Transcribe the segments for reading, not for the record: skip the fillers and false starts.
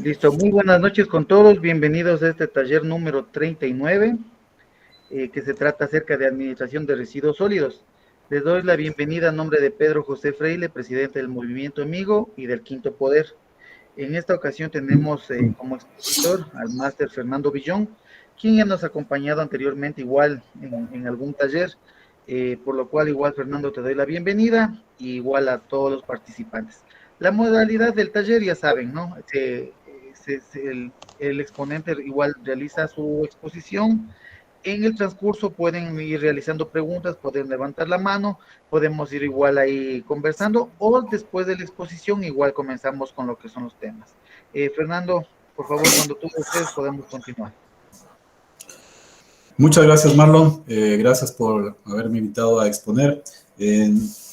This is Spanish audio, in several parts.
Listo, muy buenas noches con todos, bienvenidos a este taller número 39, que se trata acerca de administración de residuos sólidos. Les doy la bienvenida a nombre de Pedro José Freile, presidente del Movimiento Amigo y del Quinto Poder. En esta ocasión tenemos como expositor al máster Fernando Villón, quien ya nos ha acompañado anteriormente igual en algún taller, por lo cual igual Fernando te doy la bienvenida, y igual a todos los participantes. La modalidad del taller ya saben, ¿no? El exponente igual realiza su exposición. En el transcurso pueden ir realizando preguntas, pueden levantar la mano, podemos ir igual ahí conversando, o después de la exposición igual comenzamos con lo que son los temas. Fernando, por favor, cuando tú desees podemos continuar. Muchas gracias, Marlon. Gracias por haberme invitado a exponer.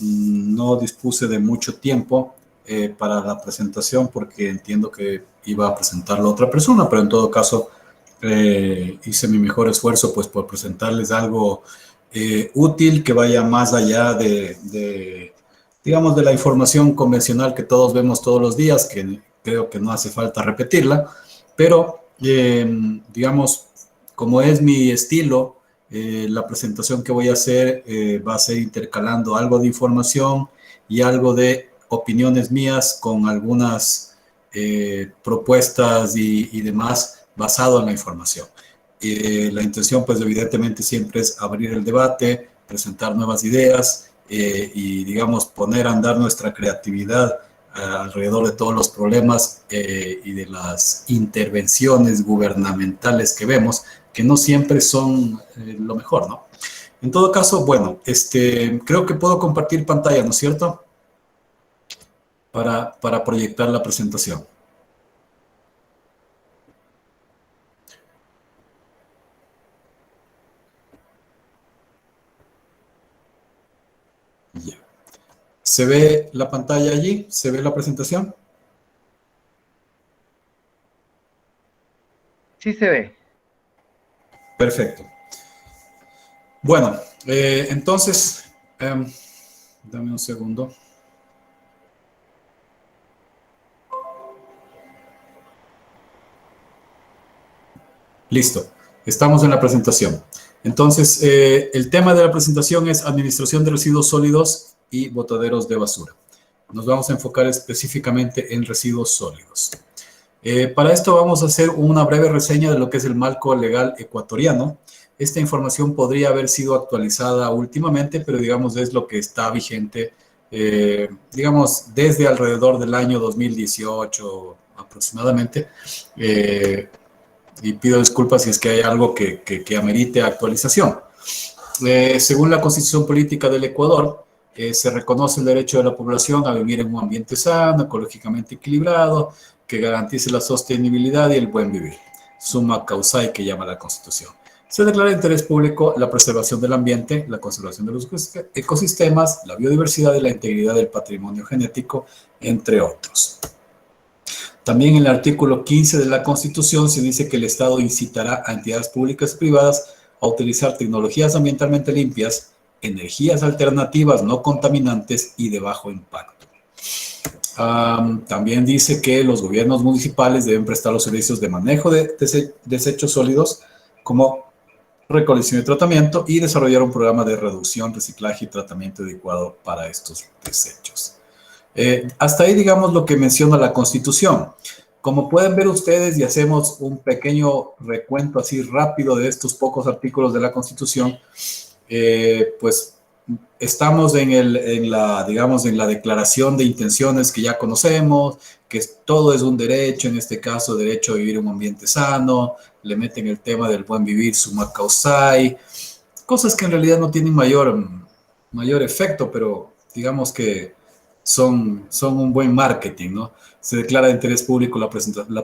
No dispuse de mucho tiempo para la presentación porque entiendo que iba a presentarlo a otra persona, pero en todo caso hice mi mejor esfuerzo pues por presentarles algo útil que vaya más allá digamos, de la información convencional que todos vemos todos los días, que creo que no hace falta repetirla, pero digamos, como es mi estilo, la presentación que voy a hacer va a ser intercalando algo de información y algo de opiniones mías con algunas propuestas y demás basado en la información. La intención, pues evidentemente siempre es abrir el debate, presentar nuevas ideas y, digamos, poner a andar nuestra creatividad alrededor de todos los problemas y de las intervenciones gubernamentales que vemos, que no siempre son lo mejor, ¿no? En todo caso, bueno, creo que puedo compartir pantalla, ¿no es cierto? Para proyectar la presentación. Yeah. ¿Se ve la pantalla allí? ¿Se ve la presentación? Sí se ve. Perfecto. Bueno, entonces, dame un segundo. Listo, estamos en la presentación. Entonces, el tema de la presentación es administración de residuos sólidos y botaderos de basura. Nos vamos a enfocar específicamente en residuos sólidos. Para esto vamos a hacer una breve reseña de lo que es el marco legal ecuatoriano. Esta información podría haber sido actualizada últimamente, pero digamos es lo que está vigente, digamos, desde alrededor del año 2018 aproximadamente. Y pido disculpas si es que hay algo que amerite actualización. Según la Constitución Política del Ecuador, se reconoce el derecho de la población a vivir en un ambiente sano, ecológicamente equilibrado, que garantice la sostenibilidad y el buen vivir. Summa causae, que llama la Constitución. Se declara de interés público la preservación del ambiente, la conservación de los ecosistemas, la biodiversidad y la integridad del patrimonio genético, entre otros. También en el artículo 15 de la Constitución se dice que el Estado incitará a entidades públicas y privadas a utilizar tecnologías ambientalmente limpias, energías alternativas no contaminantes y de bajo impacto. También dice que los gobiernos municipales deben prestar los servicios de manejo de desechos sólidos como recolección y tratamiento y desarrollar un programa de reducción, reciclaje y tratamiento adecuado para estos desechos. Hasta ahí, digamos, lo que menciona la Constitución. Como pueden ver ustedes, y hacemos un pequeño recuento así rápido de estos pocos artículos de la Constitución, pues estamos en la declaración de intenciones que ya conocemos, que todo es un derecho, en este caso, derecho a vivir en un ambiente sano, le meten el tema del buen vivir, summa causae, cosas que en realidad no tienen mayor efecto, pero digamos que son un buen marketing, ¿no? Se declara de interés público la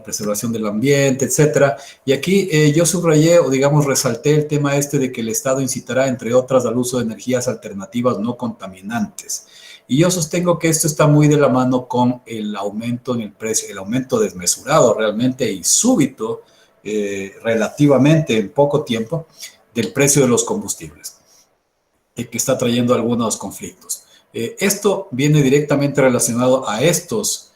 preservación del ambiente, etcétera. Y aquí yo subrayé, o digamos, resalté el tema de que el Estado incitará, entre otras, al uso de energías alternativas no contaminantes. Y yo sostengo que esto está muy de la mano con el aumento en el precio, el aumento desmesurado realmente y súbito, relativamente en poco tiempo, del precio de los combustibles, que está trayendo algunos conflictos. Esto viene directamente relacionado a estos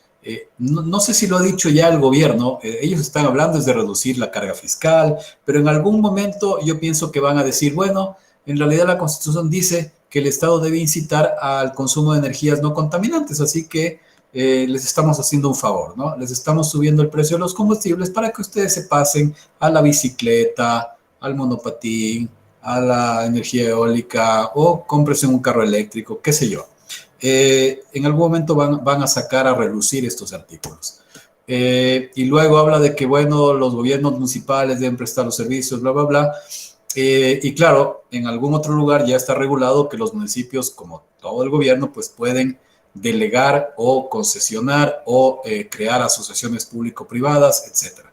No sé si lo ha dicho ya el gobierno, ellos están hablando de reducir la carga fiscal, pero en algún momento yo pienso que van a decir, bueno, en realidad la Constitución dice que el Estado debe incitar al consumo de energías no contaminantes, así que les estamos haciendo un favor, ¿no? Les estamos subiendo el precio de los combustibles para que ustedes se pasen a la bicicleta, al monopatín, a la energía eólica o cómprese un carro eléctrico, qué sé yo. En algún momento van a sacar a relucir estos artículos. Y luego habla de que, bueno, los gobiernos municipales deben prestar los servicios, bla, bla, bla. Y claro, en algún otro lugar ya está regulado que los municipios, como todo el gobierno, pues pueden delegar o concesionar o crear asociaciones público-privadas, etcétera.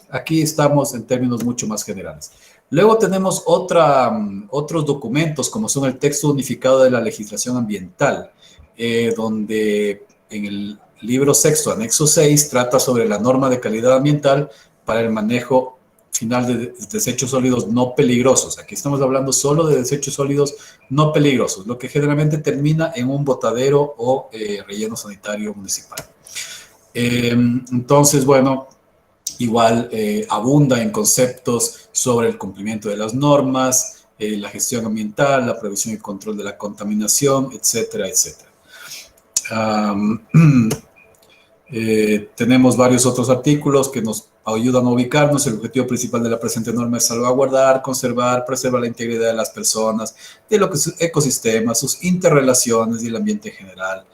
Aquí estamos en términos mucho más generales. Luego tenemos otros documentos, como son el texto unificado de la legislación ambiental, donde en el libro sexto, anexo 6, trata sobre la norma de calidad ambiental para el manejo final de desechos sólidos no peligrosos. Aquí estamos hablando solo de desechos sólidos no peligrosos, lo que generalmente termina en un botadero o relleno sanitario municipal. Entonces, bueno, igual abunda en conceptos sobre el cumplimiento de las normas, la gestión ambiental, la previsión y control de la contaminación, etcétera, etcétera. Tenemos varios otros artículos que nos ayudan a ubicarnos. El objetivo principal de la presente norma es salvaguardar, conservar, preservar la integridad de las personas, de los ecosistemas, sus interrelaciones y el ambiente en general.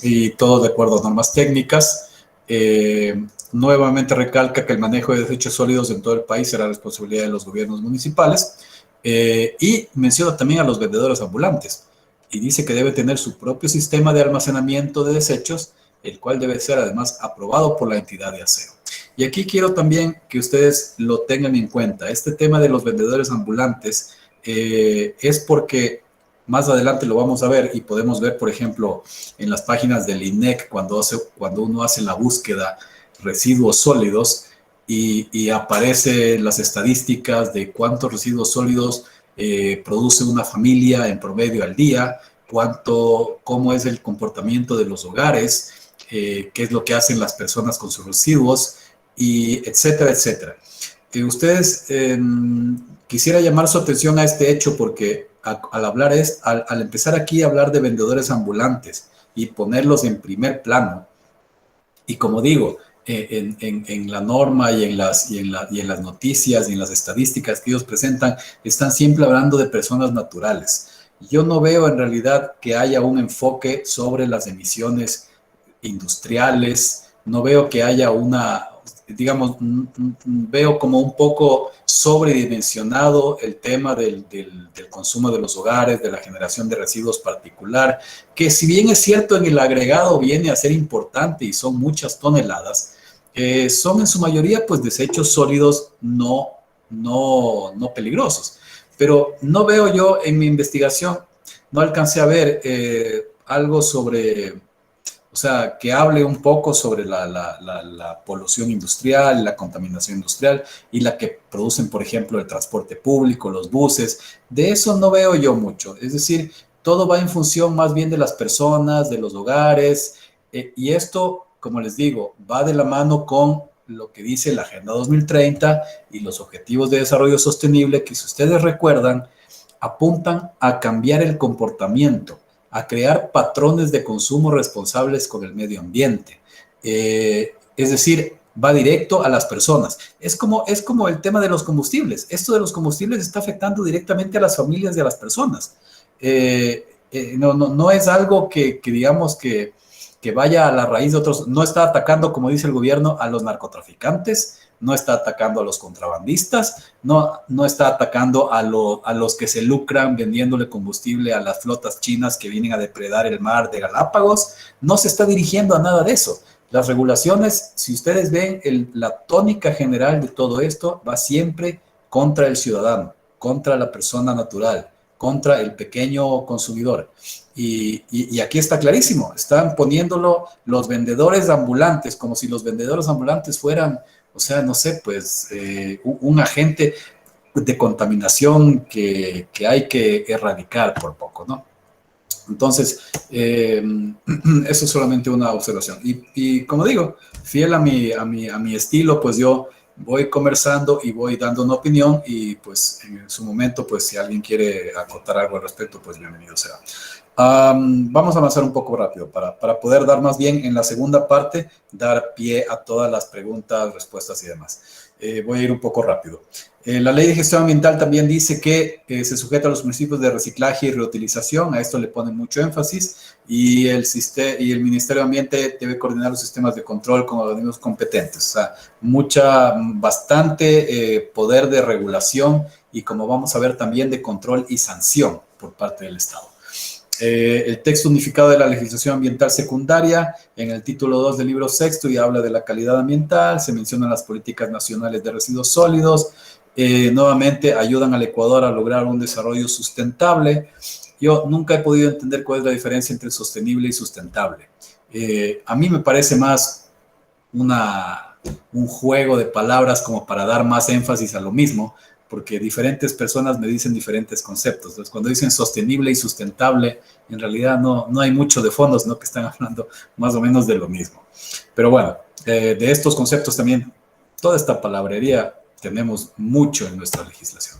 Y todo de acuerdo a normas técnicas. Nuevamente recalca que el manejo de desechos sólidos en todo el país será responsabilidad de los gobiernos municipales. Y menciona también a los vendedores ambulantes. Y dice que debe tener su propio sistema de almacenamiento de desechos, el cual debe ser además aprobado por la entidad de aseo. Y aquí quiero también que ustedes lo tengan en cuenta. Este tema de los vendedores ambulantes es porque más adelante lo vamos a ver y podemos ver, por ejemplo, en las páginas del INEC cuando uno hace la búsqueda residuos sólidos y aparecen las estadísticas de cuántos residuos sólidos produce una familia en promedio al día, cómo es el comportamiento de los hogares, qué es lo que hacen las personas con sus residuos, y etcétera, etcétera. Ustedes quisiera llamar su atención a este hecho porque al empezar aquí a hablar de vendedores ambulantes y ponerlos en primer plano, y como digo, en la norma y en las noticias y en las estadísticas que ellos presentan, están siempre hablando de personas naturales. Yo no veo en realidad que haya un enfoque sobre las emisiones industriales, no veo que haya digamos, veo como un poco sobredimensionado el tema del consumo de los hogares, de la generación de residuos particular, que si bien es cierto en el agregado viene a ser importante y son muchas toneladas, son en su mayoría pues desechos sólidos no peligrosos. Pero no veo yo en mi investigación, no alcancé a ver algo sobre, o sea, que hable un poco sobre la polución industrial, la contaminación industrial y la que producen, por ejemplo, el transporte público, los buses. De eso no veo yo mucho. Es decir, todo va en función más bien de las personas, de los hogares, y esto, como les digo, va de la mano con lo que dice la Agenda 2030 y los Objetivos de Desarrollo Sostenible, que si ustedes recuerdan, apuntan a cambiar el comportamiento, a crear patrones de consumo responsables con el medio ambiente. Es decir, va directo a las personas. Es como el tema de los combustibles. Esto de los combustibles está afectando directamente a las familias y a las personas. No es algo que digamos que vaya a la raíz de otros, no está atacando, como dice el gobierno, a los narcotraficantes, no está atacando a los contrabandistas, no está atacando a los que se lucran vendiéndole combustible a las flotas chinas que vienen a depredar el mar de Galápagos, no se está dirigiendo a nada de eso. Las regulaciones, si ustedes ven, la tónica general de todo esto va siempre contra el ciudadano, contra la persona natural, contra el pequeño consumidor. Y aquí está clarísimo, están poniéndolo los vendedores ambulantes, como si los vendedores ambulantes fueran, o sea, no sé, pues un agente de contaminación que hay que erradicar por poco, ¿no? Entonces, eso es solamente una observación. Y como digo, fiel a mi estilo, pues yo voy conversando y voy dando una opinión y pues en su momento, pues si alguien quiere acotar algo al respecto, pues bienvenido sea. Vamos a avanzar un poco rápido para poder dar más bien en la segunda parte, dar pie a todas las preguntas, respuestas y demás. Voy a ir un poco rápido. La ley de gestión ambiental también dice que se sujeta a los principios de reciclaje y reutilización, a esto le ponen mucho énfasis, y el Ministerio de Ambiente debe coordinar los sistemas de control con organismos competentes, o sea, bastante poder de regulación y, como vamos a ver, también de control y sanción por parte del Estado. El texto unificado de la legislación ambiental secundaria, en el título 2 del libro sexto, y habla de la calidad ambiental, se mencionan las políticas nacionales de residuos sólidos, nuevamente ayudan al Ecuador a lograr un desarrollo sustentable. Yo nunca he podido entender cuál es la diferencia entre sostenible y sustentable. A mí me parece más un juego de palabras como para dar más énfasis a lo mismo, porque diferentes personas me dicen diferentes conceptos. Entonces, cuando dicen sostenible y sustentable, en realidad no hay mucho de fondo, sino que están hablando más o menos de lo mismo. Pero bueno, de estos conceptos también, toda esta palabrería tenemos mucho en nuestra legislación.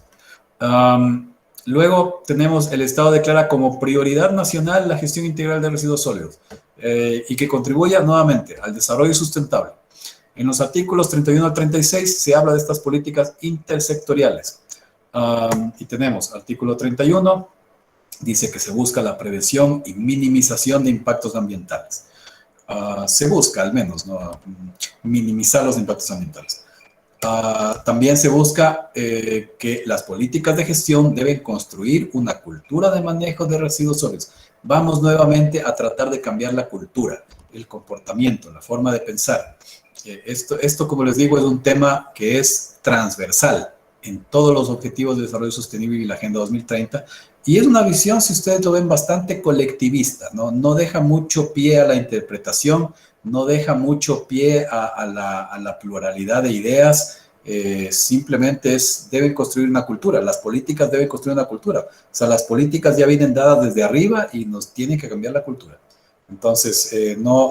Luego tenemos: el Estado declara como prioridad nacional la gestión integral de residuos sólidos y que contribuya nuevamente al desarrollo sustentable. En los artículos 31 al 36 se habla de estas políticas intersectoriales. Y tenemos artículo 31, dice que se busca la prevención y minimización de impactos ambientales. Se busca, al menos, ¿no?, minimizar los impactos ambientales. También se busca que las políticas de gestión deben construir una cultura de manejo de residuos sólidos. Vamos nuevamente a tratar de cambiar la cultura, el comportamiento, la forma de pensar. Esto, como les digo, es un tema que es transversal en todos los objetivos de desarrollo sostenible y la Agenda 2030, y es una visión, si ustedes lo ven, bastante colectivista, ¿no? No deja mucho pie a la interpretación, no deja mucho pie a la pluralidad de ideas. Simplemente deben construir una cultura, las políticas deben construir una cultura. O sea, las políticas ya vienen dadas desde arriba y nos tienen que cambiar la cultura. Entonces,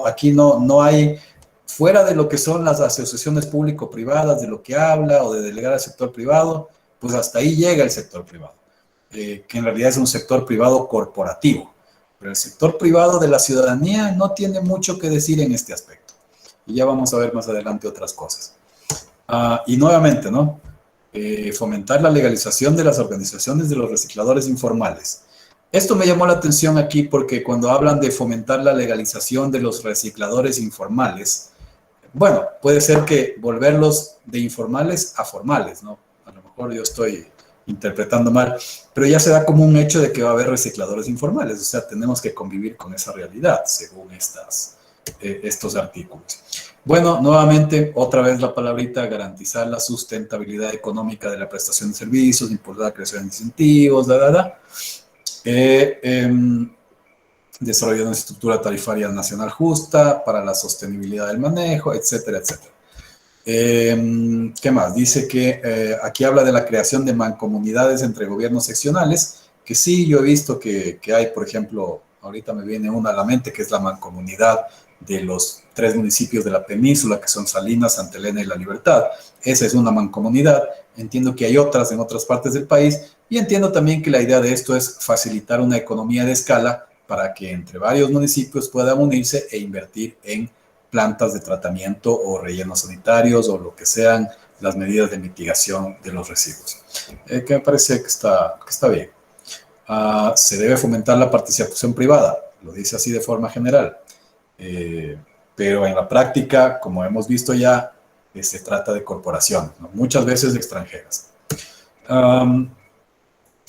aquí no hay, fuera de lo que son las asociaciones público-privadas, de lo que habla, o de delegar al sector privado, pues hasta ahí llega el sector privado, que en realidad es un sector privado corporativo. Pero el sector privado de la ciudadanía no tiene mucho que decir en este aspecto. Y ya vamos a ver más adelante otras cosas. Y nuevamente, ¿no? Fomentar la legalización de las organizaciones de los recicladores informales. Esto me llamó la atención aquí porque cuando hablan de fomentar la legalización de los recicladores informales, bueno, puede ser que volverlos de informales a formales, ¿no? A lo mejor yo estoy interpretando mal, pero ya se da como un hecho de que va a haber recicladores informales. O sea, tenemos que convivir con esa realidad, según estos artículos. Bueno, nuevamente, otra vez la palabrita: garantizar la sustentabilidad económica de la prestación de servicios, impulsar la creación de incentivos, desarrollar una estructura tarifaria nacional justa para la sostenibilidad del manejo, etcétera, etcétera. ¿Qué más? Dice que aquí habla de la creación de mancomunidades entre gobiernos seccionales, que sí, yo he visto que hay, por ejemplo, ahorita me viene una a la mente, que es la mancomunidad de los 3 municipios de la península, que son Salinas, Santa Elena y La Libertad. Esa es una mancomunidad. Entiendo que hay otras en otras partes del país, y entiendo también que la idea de esto es facilitar una economía de escala para que entre varios municipios puedan unirse e invertir en plantas de tratamiento o rellenos sanitarios o lo que sean las medidas de mitigación de los residuos. Que me parece que está bien. Se debe fomentar la participación privada, lo dice así de forma general. Pero en la práctica, como hemos visto ya, se trata de corporaciones, ¿no? Muchas veces extranjeras.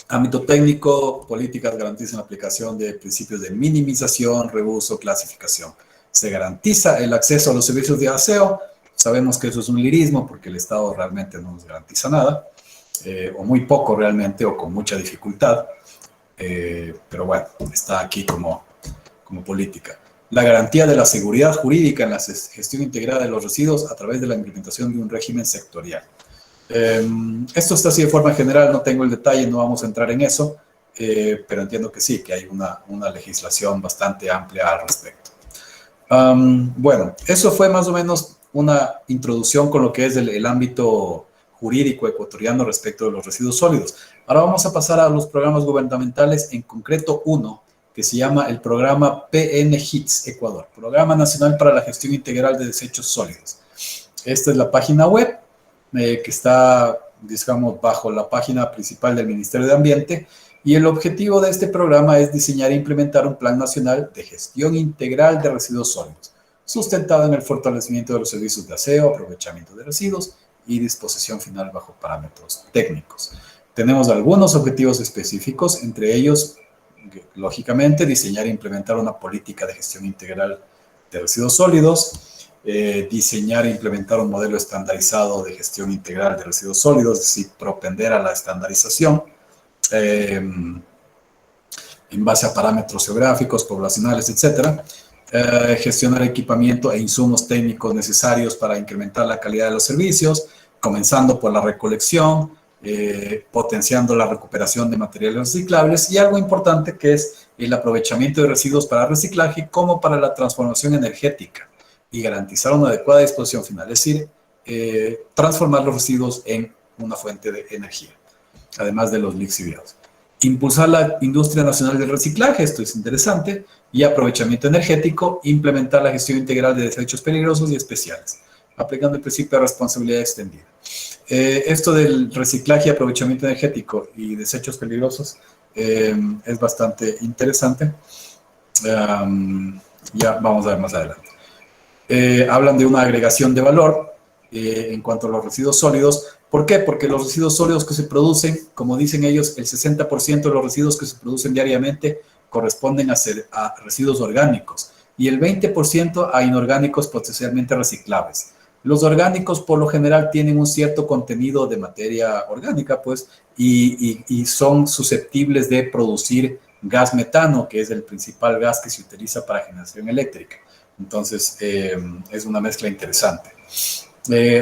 Ámbito técnico: políticas garantizan la aplicación de principios de minimización, reuso, clasificación. Se garantiza el acceso a los servicios de aseo. Sabemos que eso es un lirismo porque el Estado realmente no nos garantiza nada, o muy poco realmente, o con mucha dificultad. Pero bueno, está aquí como política. La garantía de la seguridad jurídica en la gestión integrada de los residuos a través de la implementación de un régimen sectorial. Esto está así de forma general, no tengo el detalle, no vamos a entrar en eso, pero entiendo que sí, que hay una legislación bastante amplia al respecto. Bueno, eso fue más o menos una introducción con lo que es el ámbito jurídico ecuatoriano respecto de los residuos sólidos. Ahora vamos a pasar a los programas gubernamentales, en concreto uno que se llama el programa PNHITS Ecuador, Programa Nacional para la Gestión Integral de Desechos Sólidos. Esta es la página web que está, digamos, bajo la página principal del Ministerio de Ambiente, y el objetivo de este programa es diseñar e implementar un plan nacional de gestión integral de residuos sólidos, sustentado en el fortalecimiento de los servicios de aseo, aprovechamiento de residuos y disposición final bajo parámetros técnicos. Tenemos algunos objetivos específicos, entre ellos, lógicamente, diseñar e implementar una política de gestión integral de residuos sólidos, diseñar e implementar un modelo estandarizado de gestión integral de residuos sólidos, es decir, propender a la estandarización en base a parámetros geográficos, poblacionales, etcétera. Gestionar equipamiento e insumos técnicos necesarios para incrementar la calidad de los servicios, comenzando por la recolección, potenciando la recuperación de materiales reciclables, y algo importante que es el aprovechamiento de residuos para reciclaje como para la transformación energética, y garantizar una adecuada disposición final, es decir, transformar los residuos en una fuente de energía, además de los lixiviados. Impulsar la industria nacional del reciclaje, esto es interesante, y aprovechamiento energético, implementar la gestión integral de desechos peligrosos y especiales, aplicando el principio de responsabilidad extendida. Esto del reciclaje y aprovechamiento energético y desechos peligrosos es bastante interesante. Ya vamos a ver más adelante. Hablan de una agregación de valor en cuanto a los residuos sólidos. ¿Por qué? Porque los residuos sólidos que se producen, como dicen ellos, el 60% de los residuos que se producen diariamente corresponden a residuos orgánicos, y el 20% a inorgánicos potencialmente reciclables. Los orgánicos por lo general tienen un cierto contenido de materia orgánica, pues, y son susceptibles de producir gas metano, que es el principal gas que se utiliza para generación eléctrica. Entonces, es una mezcla interesante.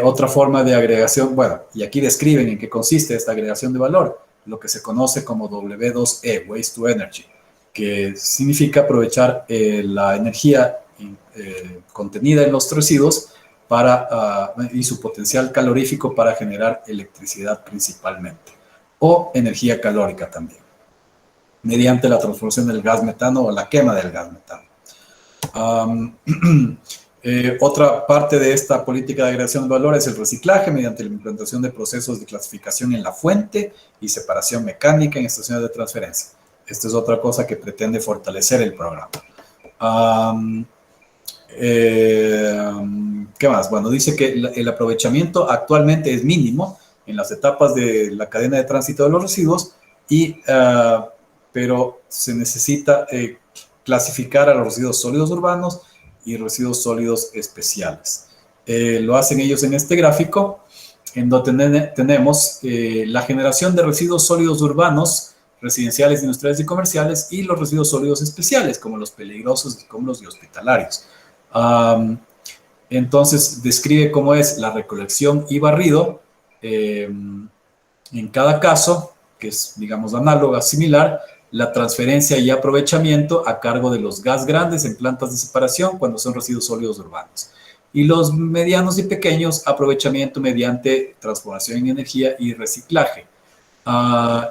Otra forma de agregación, bueno, y aquí describen en qué consiste esta agregación de valor, lo que se conoce como W2E, Waste to Energy, que significa aprovechar la energía contenida en los residuos y su potencial calorífico para generar electricidad principalmente, o energía calórica también, mediante la transformación del gas metano o la quema del gas metano. Otra parte de esta política de agregación de valor es el reciclaje mediante la implementación de procesos de clasificación en la fuente y separación mecánica en estaciones de transferencia. Esta es otra cosa que pretende fortalecer el programa. ¿Qué más? Bueno, dice que el aprovechamiento actualmente es mínimo en las etapas de la cadena de tránsito de los residuos, pero se necesita clasificar a los residuos sólidos urbanos y residuos sólidos especiales. Lo hacen ellos en este gráfico, en donde tenemos la generación de residuos sólidos urbanos, residenciales, industriales y comerciales, y los residuos sólidos especiales, como los peligrosos, escombros y hospitalarios. Entonces, describe cómo es la recolección y barrido en cada caso, que es, digamos, análoga, similar, la transferencia y aprovechamiento a cargo de los gas grandes en plantas de separación cuando son residuos sólidos urbanos. Y los medianos y pequeños, aprovechamiento mediante transformación en energía y reciclaje.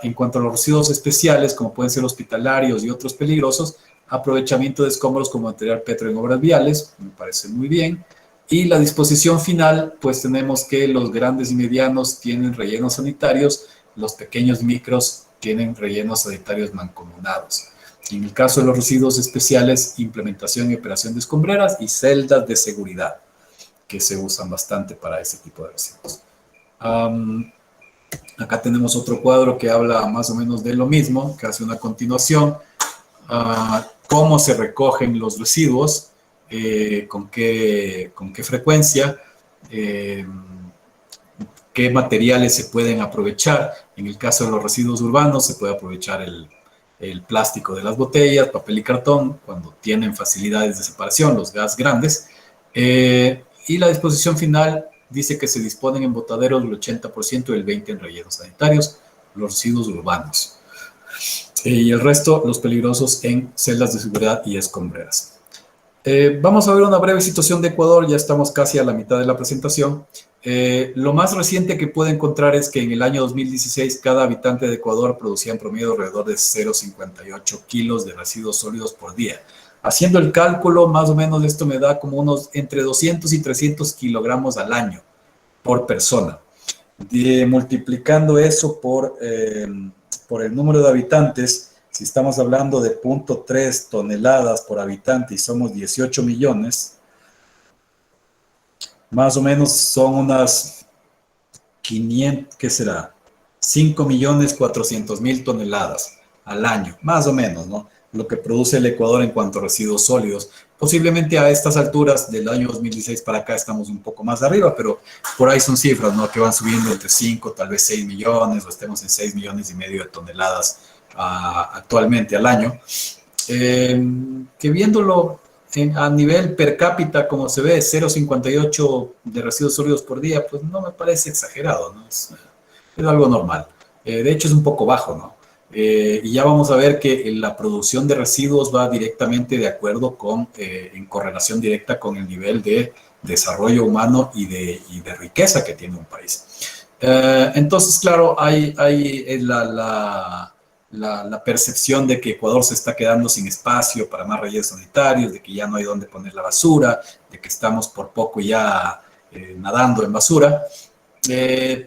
En cuanto a los residuos especiales, como pueden ser hospitalarios y otros peligrosos, aprovechamiento de escombros como material petro en obras viales, me parece muy bien. Y la disposición final, pues tenemos que los grandes y medianos tienen rellenos sanitarios, los pequeños micros tienen rellenos sanitarios mancomunados. En el caso de los residuos especiales, implementación y operación de escombreras y celdas de seguridad, que se usan bastante para ese tipo de residuos. Acá tenemos otro cuadro que habla más o menos de lo mismo, que hace una continuación. Cómo se recogen los residuos, con qué frecuencia, qué materiales se pueden aprovechar. En el caso de los residuos urbanos se puede aprovechar el plástico de las botellas, papel y cartón, cuando tienen facilidades de separación, los gas grandes. Y la disposición final dice que se disponen en botaderos del 80% y el 20% en rellenos sanitarios, los residuos urbanos. Y el resto, los peligrosos, en celdas de seguridad y escombreras. Vamos a ver una breve situación de Ecuador, ya estamos casi a la mitad de la presentación. Lo más reciente que puede encontrar es que en el año 2016 cada habitante de Ecuador producía en promedio alrededor de 0,58 kilos de residuos sólidos por día. Haciendo el cálculo, más o menos esto me da como unos entre 200 y 300 kilogramos al año por persona. Multiplicando eso por el número de habitantes, si estamos hablando de 0,3 toneladas por habitante y somos 18 millones, más o menos son unas 500, ¿qué será? 5.400.000 toneladas al año, más o menos, ¿no? Lo que produce el Ecuador en cuanto a residuos sólidos. Posiblemente a estas alturas del año 2016 para acá estamos un poco más arriba, pero por ahí son cifras, ¿no? Que van subiendo entre 5, tal vez 6 millones, o estemos en 6,5 millones de toneladas actualmente al año. Que viéndolo a nivel per cápita, como se ve, 0,58 de residuos sólidos por día, pues no me parece exagerado, ¿no? Es algo normal. De hecho, es un poco bajo, ¿no? Y ya vamos a ver que la producción de residuos va directamente de acuerdo con, en correlación directa con el nivel de desarrollo humano y de riqueza que tiene un país. Entonces, claro, hay la percepción de que Ecuador se está quedando sin espacio para más rellenos sanitarios, de que ya no hay dónde poner la basura, de que estamos por poco ya nadando en basura.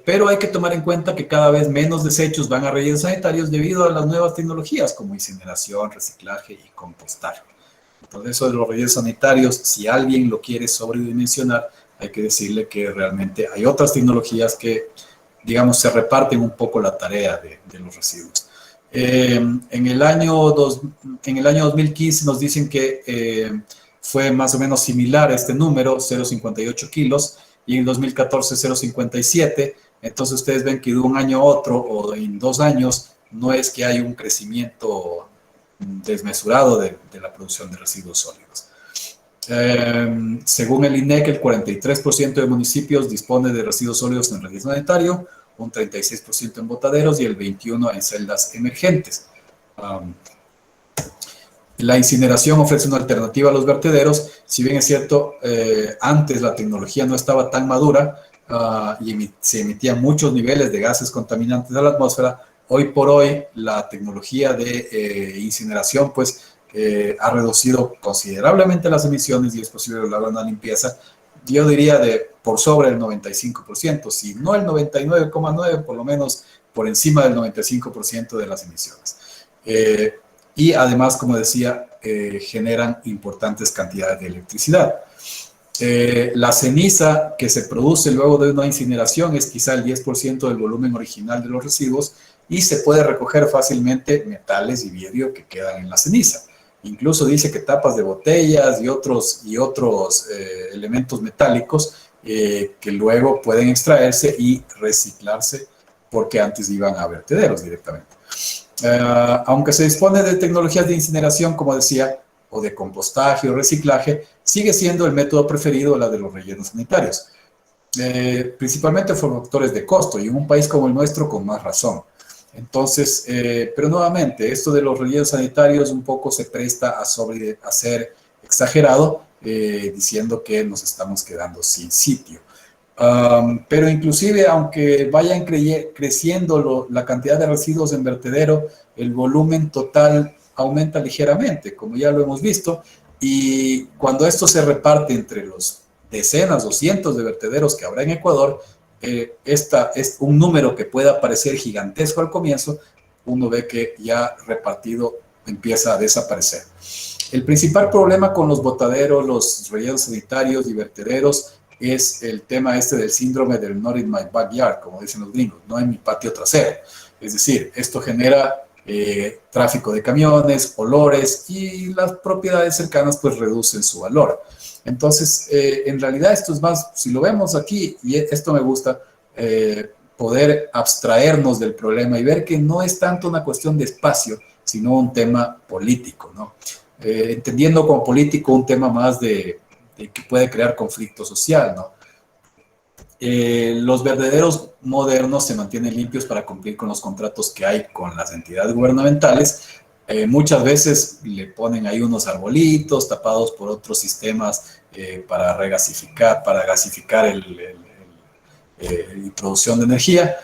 Pero hay que tomar en cuenta que cada vez menos desechos van a rellenos sanitarios debido a las nuevas tecnologías como incineración, reciclaje y compostaje. Entonces, eso de los rellenos sanitarios, si alguien lo quiere sobredimensionar, hay que decirle que realmente hay otras tecnologías que, digamos, se reparten un poco la tarea de los residuos. En el año 2015 nos dicen que fue más o menos similar a este número, 0,58 kilos, y en 2014 0,57. Entonces ustedes ven que de un año a otro o en 2 años no es que hay un crecimiento desmesurado de la producción de residuos sólidos. Según el INEC, el 43% de municipios dispone de residuos sólidos en relleno sanitario, un 36% en botaderos y el 21% en celdas emergentes. La incineración ofrece una alternativa a los vertederos. Si bien es cierto, antes la tecnología no estaba tan madura y se emitían muchos niveles de gases contaminantes a la atmósfera, hoy por hoy la tecnología de incineración pues ha reducido considerablemente las emisiones y es posible lograr una limpieza, yo diría, por sobre el 95%, si no el 99,9%, por lo menos por encima del 95% de las emisiones. Y además, como decía, generan importantes cantidades de electricidad. La ceniza que se produce luego de una incineración es quizá el 10% del volumen original de los residuos y se puede recoger fácilmente metales y vidrio que quedan en la ceniza. Incluso dice que tapas de botellas y otros elementos metálicos que luego pueden extraerse y reciclarse porque antes iban a vertederos directamente. Aunque se dispone de tecnologías de incineración, como decía, o de compostaje o reciclaje, sigue siendo el método preferido la de los rellenos sanitarios, principalmente por factores de costo y en un país como el nuestro con más razón. Entonces, pero nuevamente, esto de los rellenos sanitarios un poco se presta a ser exagerado, diciendo que nos estamos quedando sin sitio. Pero inclusive, aunque vayan creciendo la cantidad de residuos en vertedero, el volumen total aumenta ligeramente, como ya lo hemos visto, y cuando esto se reparte entre los decenas o cientos de vertederos que habrá en Ecuador, esta es un número que pueda parecer gigantesco al comienzo, uno ve que ya repartido empieza a desaparecer. El principal problema con los botaderos, los rellenos sanitarios y vertederos es el tema del síndrome del not in my backyard, como dicen los gringos, no en mi patio trasero. Es decir, esto genera tráfico de camiones, olores y las propiedades cercanas pues reducen su valor. Entonces, en realidad esto es más, si lo vemos aquí, y esto me gusta, poder abstraernos del problema y ver que no es tanto una cuestión de espacio, sino un tema político, ¿no? Entendiendo como político un tema más de que puede crear conflicto social, ¿no? Los vertederos modernos se mantienen limpios para cumplir con los contratos que hay con las entidades gubernamentales. Muchas veces le ponen ahí unos arbolitos tapados por otros sistemas para regasificar, para gasificar la producción de energía.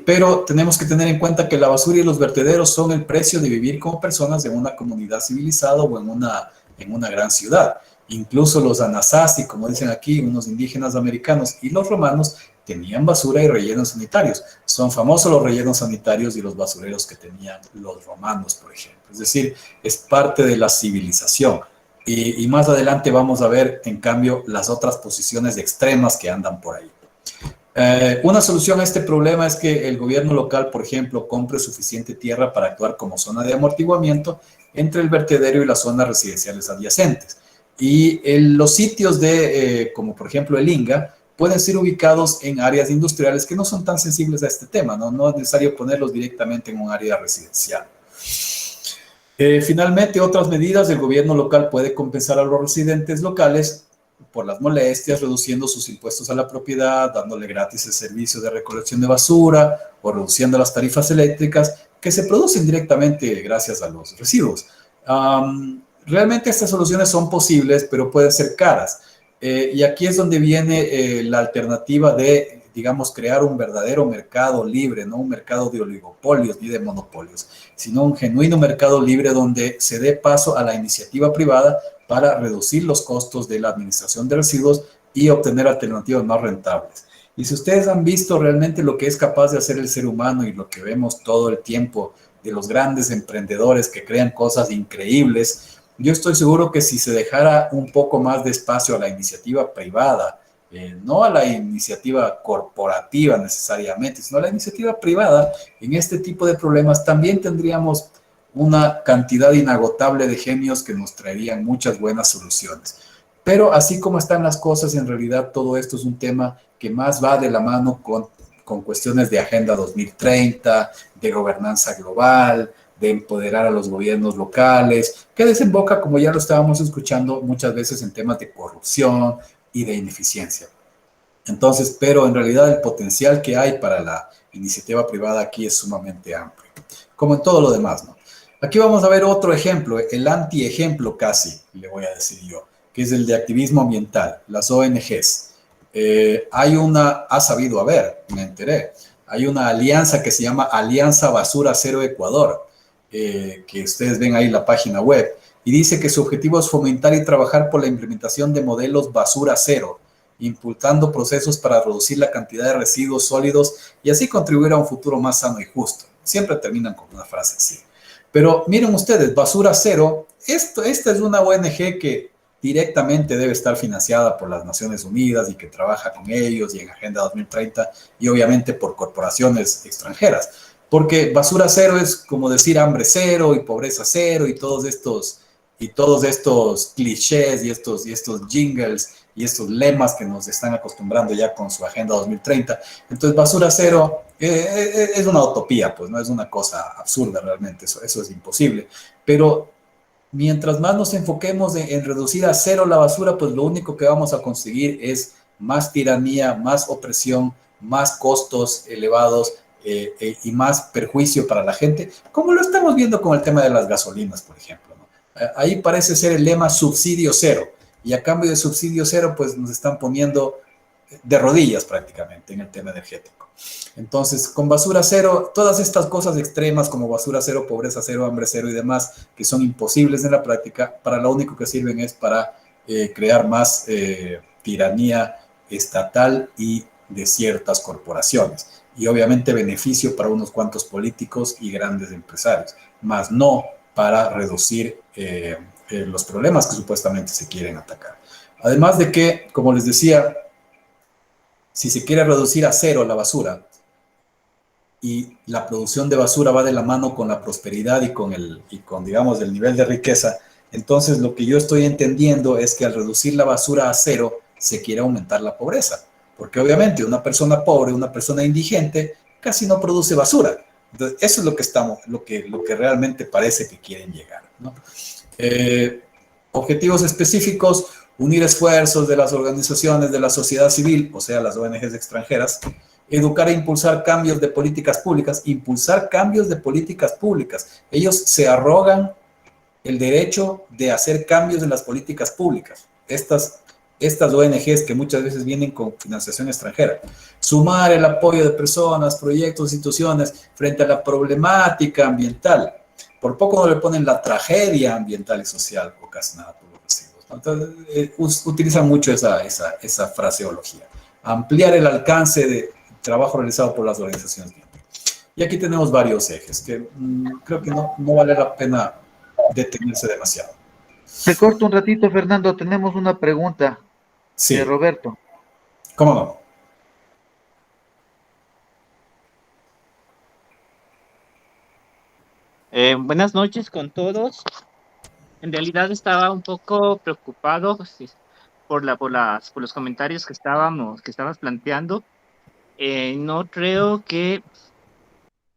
Pero tenemos que tener en cuenta que la basura y los vertederos son el precio de vivir como personas en una comunidad civilizada o en una gran ciudad. Incluso los Anasazi, como dicen aquí, unos indígenas americanos y los romanos tenían basura y rellenos sanitarios. Son famosos los rellenos sanitarios y los basureros que tenían los romanos, por ejemplo. Es decir, es parte de la civilización. Y más adelante vamos a ver, en cambio, las otras posiciones extremas que andan por ahí. Una solución a este problema es que el gobierno local, por ejemplo, compre suficiente tierra para actuar como zona de amortiguamiento entre el vertedero y las zonas residenciales adyacentes. Y los sitios como por ejemplo el Inga, pueden ser ubicados en áreas industriales que no son tan sensibles a este tema, ¿no? No es necesario ponerlos directamente en un área residencial. Finalmente, otras medidas, el gobierno local puede compensar a los residentes locales por las molestias, reduciendo sus impuestos a la propiedad, dándole gratis el servicio de recolección de basura o reduciendo las tarifas eléctricas que se producen directamente gracias a los residuos. Realmente estas soluciones son posibles, pero pueden ser caras. Y aquí es donde viene la alternativa de, digamos, crear un verdadero mercado libre, no un mercado de oligopolios ni de monopolios, sino un genuino mercado libre donde se dé paso a la iniciativa privada para reducir los costos de la administración de residuos y obtener alternativas más rentables. Y si ustedes han visto realmente lo que es capaz de hacer el ser humano y lo que vemos todo el tiempo de los grandes emprendedores que crean cosas increíbles, yo estoy seguro que si se dejara un poco más de espacio a la iniciativa privada, no a la iniciativa corporativa necesariamente, sino a la iniciativa privada, en este tipo de problemas también tendríamos una cantidad inagotable de genios que nos traerían muchas buenas soluciones. Pero así como están las cosas, en realidad todo esto es un tema que más va de la mano con cuestiones de Agenda 2030, de gobernanza global, de empoderar a los gobiernos locales, que desemboca, como ya lo estábamos escuchando, muchas veces en temas de corrupción y de ineficiencia. Entonces, pero en realidad el potencial que hay para la iniciativa privada aquí es sumamente amplio, como en todo lo demás, ¿no? Aquí vamos a ver otro ejemplo, el anti-ejemplo casi, le voy a decir yo, que es el de activismo ambiental, las ONGs. Ha sabido haber, me enteré, hay una alianza que se llama Alianza Basura Cero Ecuador, que ustedes ven ahí la página web, y dice que su objetivo es fomentar y trabajar por la implementación de modelos basura cero, impulsando procesos para reducir la cantidad de residuos sólidos y así contribuir a un futuro más sano y justo. Siempre terminan con una frase así. Pero miren ustedes, Basura Cero, esta es una ONG que directamente debe estar financiada por las Naciones Unidas y que trabaja con ellos y en Agenda 2030 y obviamente por corporaciones extranjeras. Porque basura cero es como decir hambre cero y pobreza cero y todos estos clichés y estos jingles y estos lemas que nos están acostumbrando ya con su Agenda 2030. Entonces, basura cero es una utopía, pues no es una cosa absurda realmente, eso es imposible. Pero mientras más nos enfoquemos en reducir a cero la basura, pues lo único que vamos a conseguir es más tiranía, más opresión, más costos elevados, y más perjuicio para la gente, como lo estamos viendo con el tema de las gasolinas, por ejemplo, ¿no? Ahí parece ser el lema subsidio cero, y a cambio de subsidio cero, pues nos están poniendo de rodillas prácticamente en el tema energético. Entonces, con basura cero, todas estas cosas extremas como basura cero, pobreza cero, hambre cero y demás, que son imposibles en la práctica, para lo único que sirven es para crear más tiranía estatal y de ciertas corporaciones. Y obviamente beneficio para unos cuantos políticos y grandes empresarios, más no para reducir los problemas que supuestamente se quieren atacar. Además de que, como les decía, si se quiere reducir a cero la basura y la producción de basura va de la mano con la prosperidad y con digamos, el nivel de riqueza, entonces lo que yo estoy entendiendo es que al reducir la basura a cero se quiere aumentar la pobreza. Porque obviamente una persona pobre, una persona indigente, casi no produce basura. Entonces, eso es lo que realmente parece que quieren llegar, ¿no? Objetivos específicos, unir esfuerzos de las organizaciones de la sociedad civil, o sea, las ONGs extranjeras, educar e impulsar cambios de políticas públicas, impulsar cambios de políticas públicas. Ellos se arrogan el derecho de hacer cambios en las políticas públicas. Estas ONGs que muchas veces vienen con financiación extranjera. Sumar el apoyo de personas, proyectos, instituciones frente a la problemática ambiental. Por poco no le ponen la tragedia ambiental y social ocasionada por los residuos. Entonces, utilizan mucho esa fraseología. Ampliar el alcance de trabajo realizado por las organizaciones. Y aquí tenemos varios ejes que creo que no vale la pena detenerse demasiado. Te corto un ratito, Fernando. Tenemos una pregunta de Sí, Roberto. ¿cómo no? Buenas noches con todos. En realidad estaba un poco preocupado sí, por los comentarios que estabas planteando. No creo que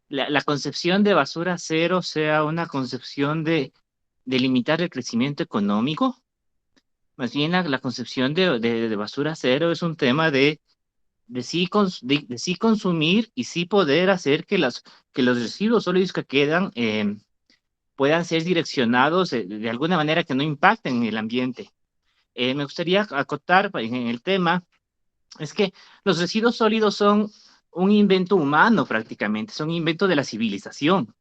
la concepción de basura cero sea una concepción de limitar el crecimiento económico. Más bien la concepción de basura cero es un tema de sí consumir y sí poder hacer que los residuos sólidos que quedan puedan ser direccionados de alguna manera que no impacten el ambiente. Me gustaría acotar en el tema, es que los residuos sólidos son un invento humano prácticamente, son un invento de la civilización,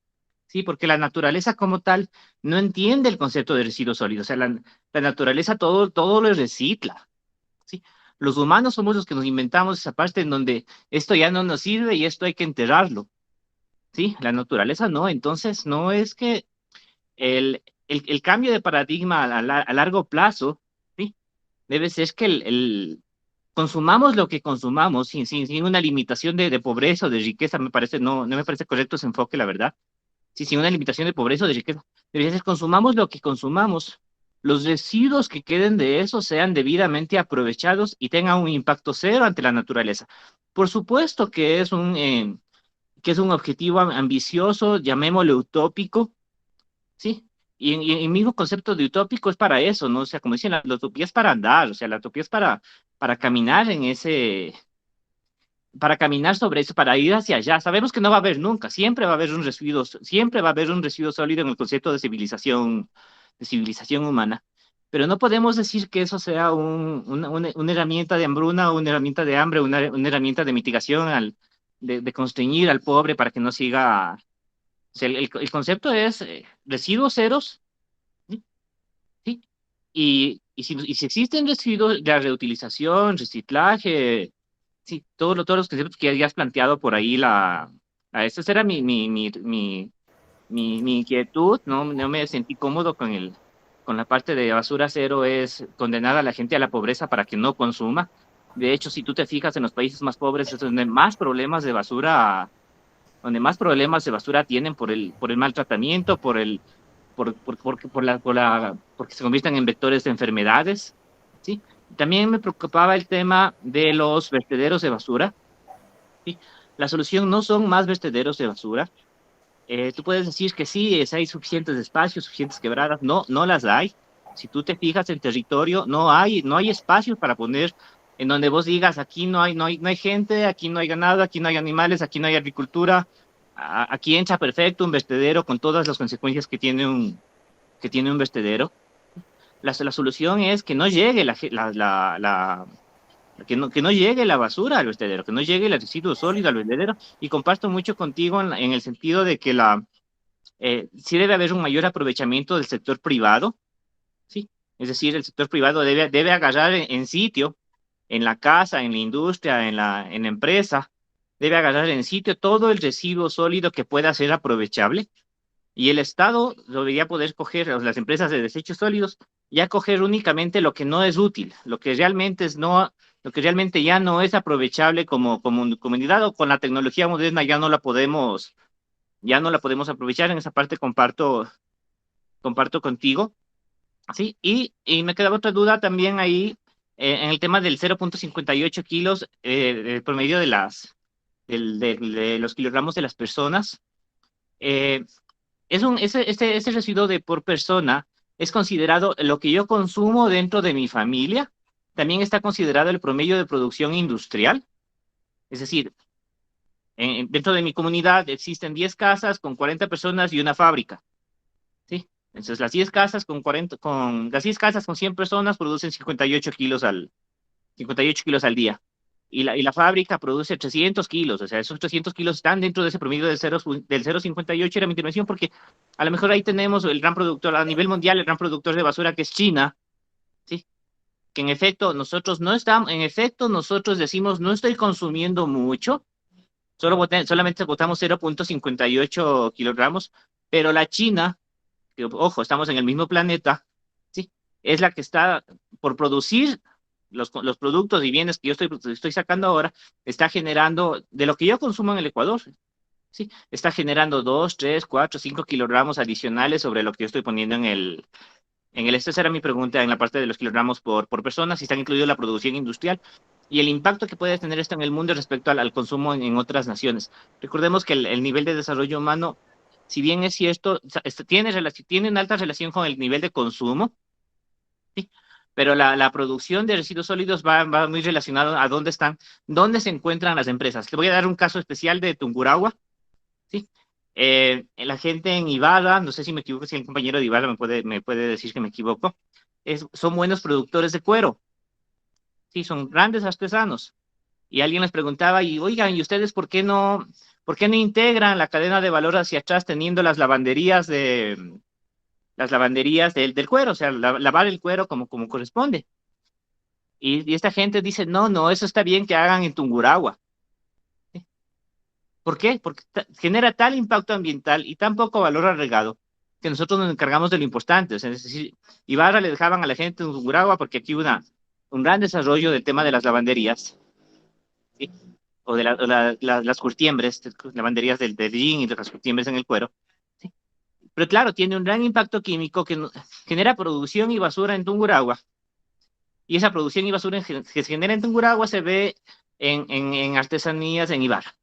¿sí? Porque la naturaleza como tal no entiende el concepto de residuos sólidos, o sea, la naturaleza todo lo recicla, ¿sí? Los humanos somos los que nos inventamos esa parte en donde esto ya no nos sirve y esto hay que enterrarlo, ¿sí? La naturaleza no, entonces no es que el cambio de paradigma a largo plazo, ¿sí? Debe ser que consumamos lo que consumamos sin una limitación de pobreza o de riqueza, no me parece correcto ese enfoque, la verdad. Sí, sin una limitación de pobreza o de riqueza. Debería ser consumamos lo que consumamos. Los residuos que queden de eso sean debidamente aprovechados y tengan un impacto cero ante la naturaleza. Por supuesto que es un objetivo ambicioso, llamémoslo utópico, ¿sí? Y el mismo concepto de utópico es para eso, ¿no? O sea, como dicen, la utopía es para andar, o sea, la utopía es para caminar para caminar sobre eso, para ir hacia allá. Sabemos que no va a haber nunca, siempre va a haber un residuo sólido en el concepto de civilización humana. Pero no podemos decir que eso sea una herramienta de hambruna, o una herramienta de hambre, una herramienta de mitigación de constreñir al pobre para que no siga. O sea, el concepto es residuos ceros, ¿sí? ¿Sí? Y si existen residuos, la reutilización, reciclaje, sí, todos los conceptos que ya has planteado por ahí, esa era mi inquietud, no me sentí cómodo con la parte de basura cero, es condenar a la gente a la pobreza para que no consuma. De hecho, si tú te fijas en los países más pobres, es donde más problemas de basura tienen por el maltratamiento, porque se convierten en vectores de enfermedades, ¿sí? También me preocupaba el tema de los vertederos de basura, ¿sí? La solución no son más vertederos de basura. Tú puedes decir que sí, hay suficientes espacios, suficientes quebradas. No, no las hay. Si tú te fijas en territorio, no hay espacios para poner en donde vos digas, aquí no hay gente, aquí no hay ganado, aquí no hay animales, aquí no hay agricultura. Aquí entra perfecto un vertedero con todas las consecuencias que tiene un vertedero. La solución es que no llegue que no llegue la basura al vertedero, que no llegue el residuo sólido al vertedero. Y comparto mucho contigo en el sentido de que sí debe haber un mayor aprovechamiento del sector privado, ¿sí? Es decir, el sector privado debe agarrar en sitio, en la casa, en la industria, en la empresa, debe agarrar en sitio todo el residuo sólido que pueda ser aprovechable. Y el Estado debería poder coger, o las empresas de desechos sólidos, ya coger únicamente lo que no es útil, lo que realmente ya no es aprovechable como comunidad, o con la tecnología moderna ya no la podemos aprovechar. En esa parte comparto contigo, ¿sí? Y me quedaba otra duda también ahí, en el tema del 0,58 kilos, el promedio de los kilogramos de las personas. Ese residuo por persona es considerado lo que yo consumo dentro de mi familia, también está considerado el promedio de producción industrial. Es decir, dentro de mi comunidad existen 10 casas con 40 personas y una fábrica, ¿sí? Entonces, las 10 casas las 10 casas con 100 personas producen 58 kilos al día. Y la fábrica produce 300 kilos, o sea, esos 300 kilos están dentro de ese promedio del 0,58, era mi intervención, porque a lo mejor ahí tenemos el gran productor, a nivel mundial, el gran productor de basura que es China, ¿sí? Que en efecto nosotros decimos, no estoy consumiendo mucho, solamente botamos 0,58 kilogramos, pero la China, que, ojo, estamos en el mismo planeta, ¿sí? Es la que está por producir los productos y bienes que yo estoy sacando ahora, está generando, de lo que yo consumo en el Ecuador, ¿sí? Está generando 2, 3, 4, 5 kilogramos adicionales sobre lo que yo estoy poniendo esta era mi pregunta, en la parte de los kilogramos por persona, si están incluidos la producción industrial y el impacto que puede tener esto en el mundo respecto al consumo en otras naciones. Recordemos que el nivel de desarrollo humano, si bien es cierto, tiene una alta relación con el nivel de consumo, ¿sí? Pero la producción de residuos sólidos va muy relacionado a dónde se encuentran las empresas. Te voy a dar un caso especial de Tungurahua, ¿sí? La gente en Ibarra, no sé si me equivoco, si el compañero de Ibarra me puede decir que me equivoco, son buenos productores de cuero, ¿sí? Son grandes artesanos. Y alguien les preguntaba, y oigan, ¿y ustedes por qué no integran la cadena de valor hacia atrás teniendo las lavanderías del cuero, o sea, lavar el cuero como corresponde? Y esta gente dice, no, no, eso está bien que hagan en Tungurahua. ¿Sí? ¿Por qué? Porque genera tal impacto ambiental y tan poco valor agregado que nosotros nos encargamos de lo importante. O sea, es decir, Ibarra le dejaban a la gente en Tungurahua porque aquí hubo un gran desarrollo del tema de las lavanderías, ¿sí? O de las curtiembres, lavanderías del jean y de las curtiembres en el cuero. ¿Sí? Pero claro, tiene un gran impacto químico que genera producción y basura en Tungurahua. Y esa producción y basura que se genera en Tungurahua se ve en artesanías en Ibarra.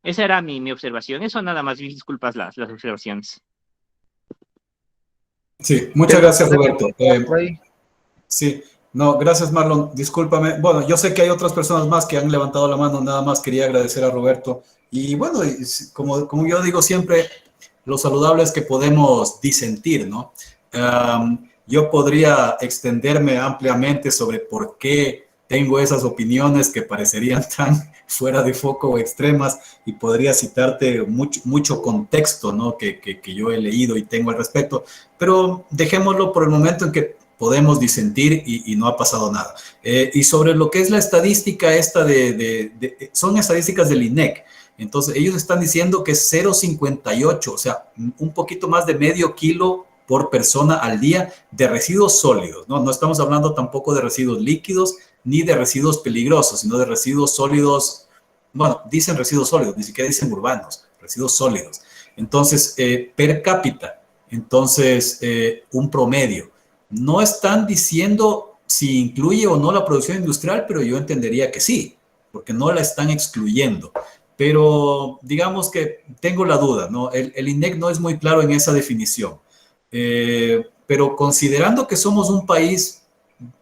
Esa era mi observación. Eso nada más, mil disculpas las observaciones. Sí, muchas Pedro, gracias, Roberto. por ahí. Sí, no, gracias, Marlon. Discúlpame. Bueno, yo sé que hay otras personas más que han levantado la mano, nada más quería agradecer a Roberto. Y bueno, como yo digo siempre, lo saludable es que podemos disentir, ¿no? Yo podría extenderme ampliamente sobre por qué tengo esas opiniones que parecerían tan fuera de foco o extremas y podría citarte mucho contexto, ¿no? que yo he leído y tengo al respecto, pero dejémoslo por el momento en que podemos disentir y no ha pasado nada. Y sobre lo que es la estadística esta son estadísticas del INEC. Entonces, ellos están diciendo que es 0,58, o sea, un poquito más de medio kilo por persona al día de residuos sólidos, ¿no? No estamos hablando tampoco de residuos líquidos ni de residuos peligrosos, sino de residuos sólidos. Bueno, dicen residuos sólidos, ni siquiera dicen urbanos, residuos sólidos. Entonces, per cápita, entonces, un promedio. No están diciendo si incluye o no la producción industrial, pero yo entendería que sí, porque no la están excluyendo. Pero digamos que tengo la duda, ¿no? El INEC no es muy claro en esa definición. Pero considerando que somos un país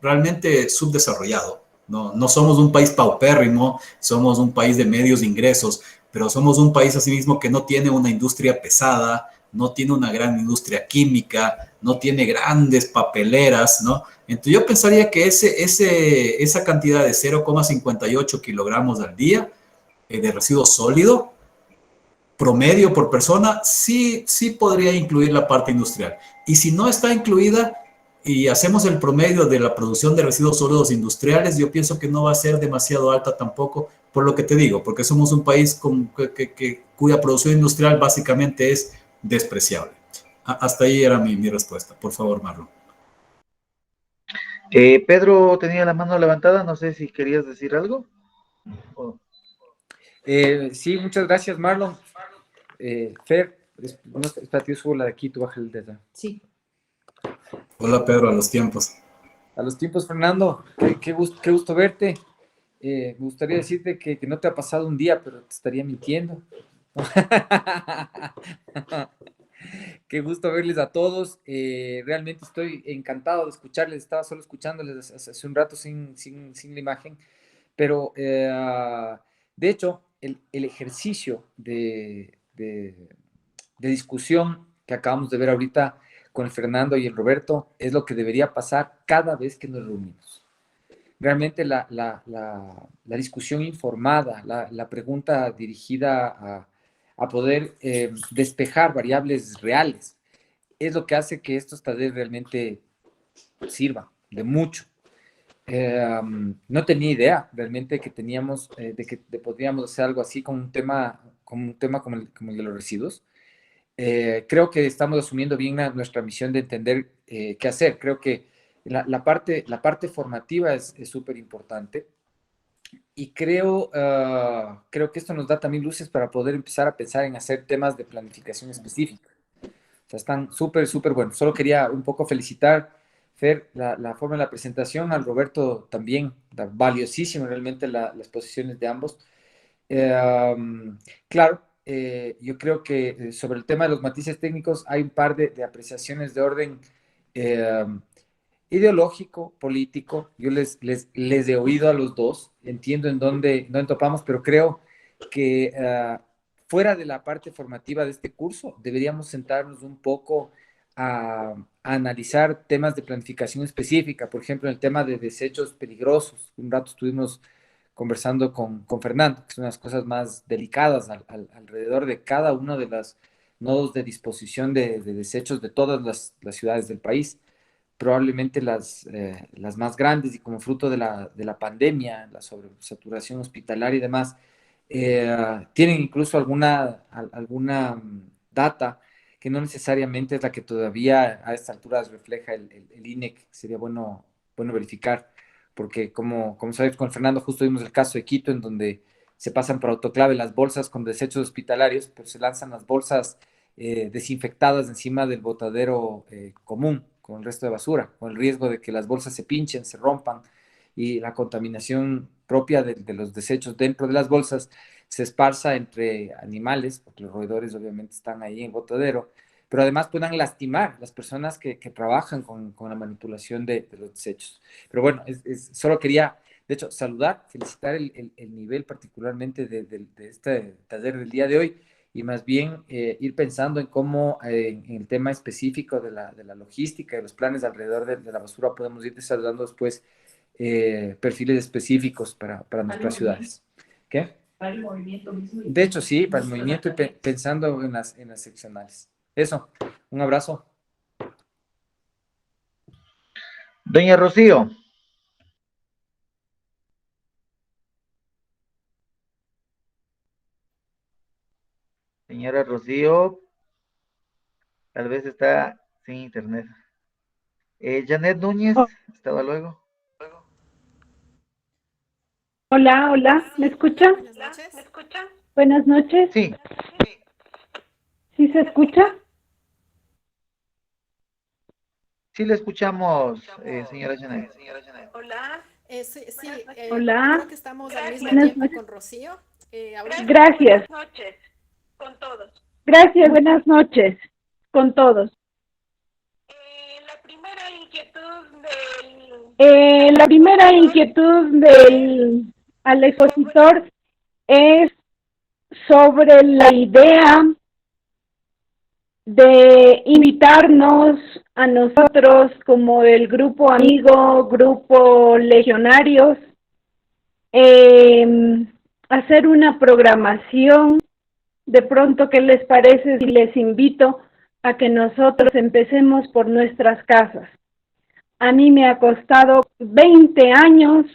realmente subdesarrollado, no somos un país paupérrimo, somos un país de medios ingresos, pero somos un país asimismo que no tiene una industria pesada, no tiene una gran industria química, no tiene grandes papeleras, ¿no? Entonces yo pensaría que esa cantidad de 0,58 kilogramos al día de residuo sólido promedio por persona, sí podría incluir la parte industrial. Y si no está incluida y hacemos el promedio de la producción de residuos sólidos industriales, yo pienso que no va a ser demasiado alta tampoco, por lo que te digo, porque somos un país cuya producción industrial básicamente es despreciable. Hasta ahí era mi respuesta. Por favor, Marlon. Pedro tenía la mano levantada, no sé si querías decir algo. Sí, muchas gracias, Marlon. Fer, espérate, yo subo la de aquí, tú baja el dedo. Sí. Hola, Pedro, a los tiempos. A los tiempos, Fernando, qué gusto verte. Me gustaría decirte que no te ha pasado un día, pero te estaría mintiendo. Qué gusto verles a todos. Realmente estoy encantado de escucharles. Estaba solo escuchándoles hace un rato sin la imagen. Pero, de hecho, el ejercicio de discusión que acabamos de ver ahorita con el Fernando y el Roberto es lo que debería pasar cada vez que nos reunimos. Realmente la discusión informada, la pregunta dirigida a poder despejar variables reales, es lo que hace que estos talleres realmente sirvan de mucho. No tenía idea realmente que teníamos, podríamos hacer algo así con un tema como el de los residuos. Creo que estamos asumiendo bien nuestra misión de entender qué hacer. Creo que la parte formativa es súper importante y creo que esto nos da también luces para poder empezar a pensar en hacer temas de planificación específica. O sea, están súper buenos. Solo quería un poco felicitar, Fer, la forma de la presentación, al Roberto también, valiosísimo realmente las posiciones de ambos. Claro, yo creo que sobre el tema de los matices técnicos hay un par de apreciaciones de orden ideológico, político. Yo les he oído a los dos, entiendo en dónde topamos, pero creo que fuera de la parte formativa de este curso, deberíamos sentarnos un poco a analizar temas de planificación específica, por ejemplo, el tema de desechos peligrosos. Un rato estuvimos conversando con Fernando, que son las cosas más delicadas alrededor de cada uno de los nodos de disposición de desechos de todas las ciudades del país. Probablemente las más grandes y como fruto de la pandemia, la sobresaturación hospitalaria y demás, tienen incluso alguna data que no necesariamente es la que todavía a estas alturas refleja el INEC. Sería bueno verificar, porque como sabes, con Fernando justo vimos el caso de Quito, en donde se pasan por autoclave las bolsas con desechos hospitalarios, pero se lanzan las bolsas desinfectadas encima del botadero común, con el resto de basura, con el riesgo de que las bolsas se pinchen, se rompan, y la contaminación propia de los desechos dentro de las bolsas se esparza entre animales, porque los roedores obviamente están ahí en botadero, pero además puedan lastimar las personas que trabajan con la manipulación de los desechos. Pero bueno, solo quería, de hecho, saludar, felicitar el nivel particularmente de este taller del día de hoy, y más bien ir pensando en cómo en el tema específico de la logística y los planes alrededor de la basura podemos ir desarrollando después perfiles específicos para nuestras ciudades. ¿Qué? Para el movimiento mismo. De hecho, sí, para el movimiento y pensando en las seccionales. Eso, un abrazo. Doña Rocío. Señora Rocío, tal vez está sin internet. Janet Núñez, estaba luego. Hola, ¿me escuchan? Buenas noches. Buenas noches. Sí. ¿Sí se escucha? Sí le escuchamos, señora Janet. Hola. Sí, Hola. creo que estamos al mismo Buenas tiempo noches. con Rocío. Gracias. Buenas noches con todos. Gracias, buenas noches con todos. La primera inquietud Al expositor es sobre la idea de invitarnos a nosotros como el grupo amigo, grupo legionarios, hacer una programación. De pronto, ¿qué les parece si les invito a que nosotros empecemos por nuestras casas? A mí me ha costado 20 años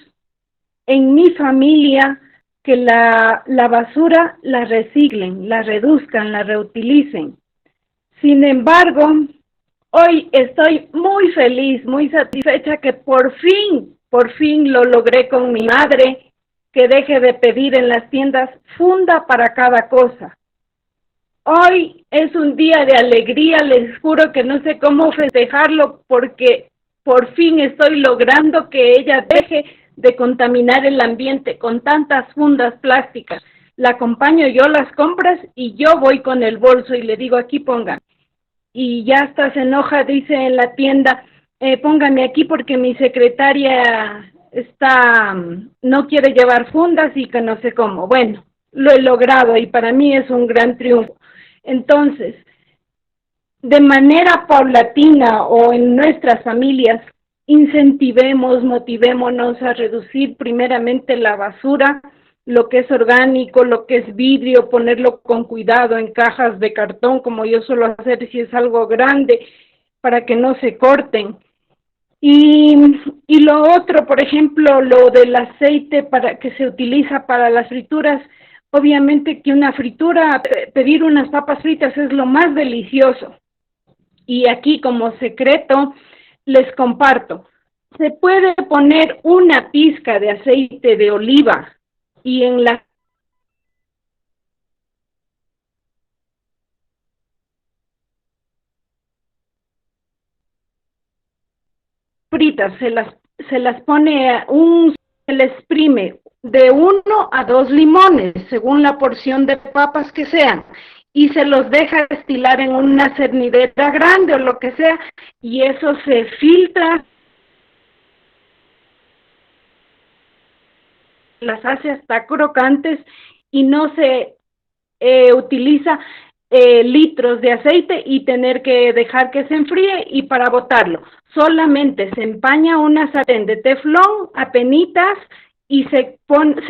en mi familia que la basura la reciclen, la reduzcan, la reutilicen. Sin embargo, hoy estoy muy feliz, muy satisfecha que por fin lo logré con mi madre, que deje de pedir en las tiendas funda para cada cosa. Hoy es un día de alegría, les juro que no sé cómo festejarlo, porque por fin estoy logrando que ella deje de contaminar el ambiente con tantas fundas plásticas. La acompaño yo las compras y yo voy con el bolso y le digo, aquí pongan. y ya hasta se enoja, dice en la tienda, póngame aquí porque mi secretaria no quiere llevar fundas y que no sé cómo. Bueno, lo he logrado y para mí es un gran triunfo. Entonces, de manera paulatina o en nuestras familias, incentivemos, motivémonos a reducir primeramente la basura, lo que es orgánico, lo que es vidrio, ponerlo con cuidado en cajas de cartón, como yo suelo hacer si es algo grande, para que no se corten. Y, y lo otro, por ejemplo, lo del aceite para que se utiliza para las frituras, obviamente que una fritura, pedir unas papas fritas es lo más delicioso. Y aquí como secreto les comparto, se puede poner una pizca de aceite de oliva y en las fritas se las pone se le exprime de 1 a 2 limones, según la porción de papas que sean, y se los deja destilar en una cernidera grande o lo que sea, y eso se filtra, las hace hasta crocantes y no se utiliza litros de aceite y tener que dejar que se enfríe y para botarlo. Solamente se empaña una sartén de teflón, apenitas, y se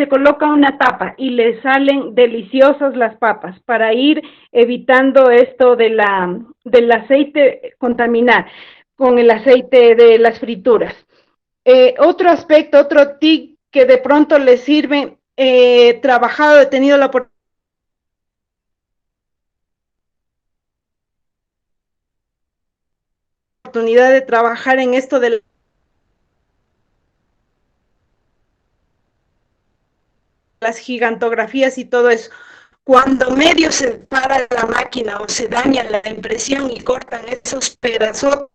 coloca una tapa y le salen deliciosas las papas para ir evitando esto del aceite contaminar con el aceite de las frituras. Otro aspecto, otro tip que de pronto les sirve, trabajado, he tenido la oportunidad de trabajar en esto de las gigantografías y todo eso. Cuando medio se para la máquina o se daña la impresión y cortan esos pedazos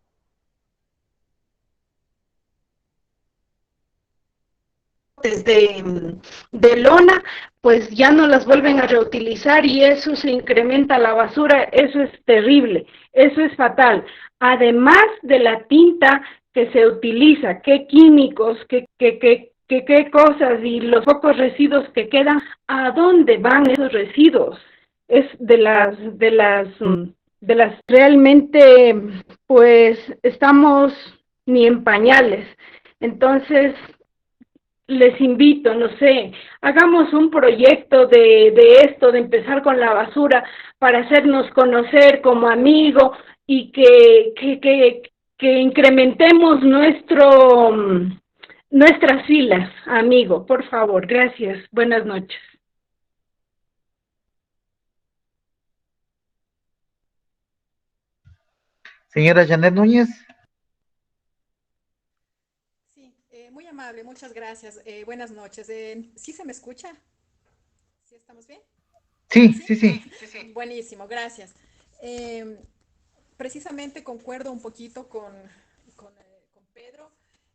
de lona, pues ya no las vuelven a reutilizar y eso se incrementa la basura, eso es terrible, eso es fatal. Además de la tinta que se utiliza, qué químicos, qué cosas y los pocos residuos que quedan, ¿a dónde van esos residuos? Es de las realmente, pues estamos ni en pañales. Entonces, les invito, no sé, hagamos un proyecto de esto, de empezar con la basura para hacernos conocer como amigo y que incrementemos nuestras filas, amigo, por favor. Gracias. Buenas noches. Señora Janet Núñez. Sí, muy amable, muchas gracias. Buenas noches. ¿Sí se me escucha? ¿Sí estamos bien? Sí, ¿Sí? sí, sí. Buenísimo, gracias. Eh, Precisamente concuerdo un poquito con Pedro.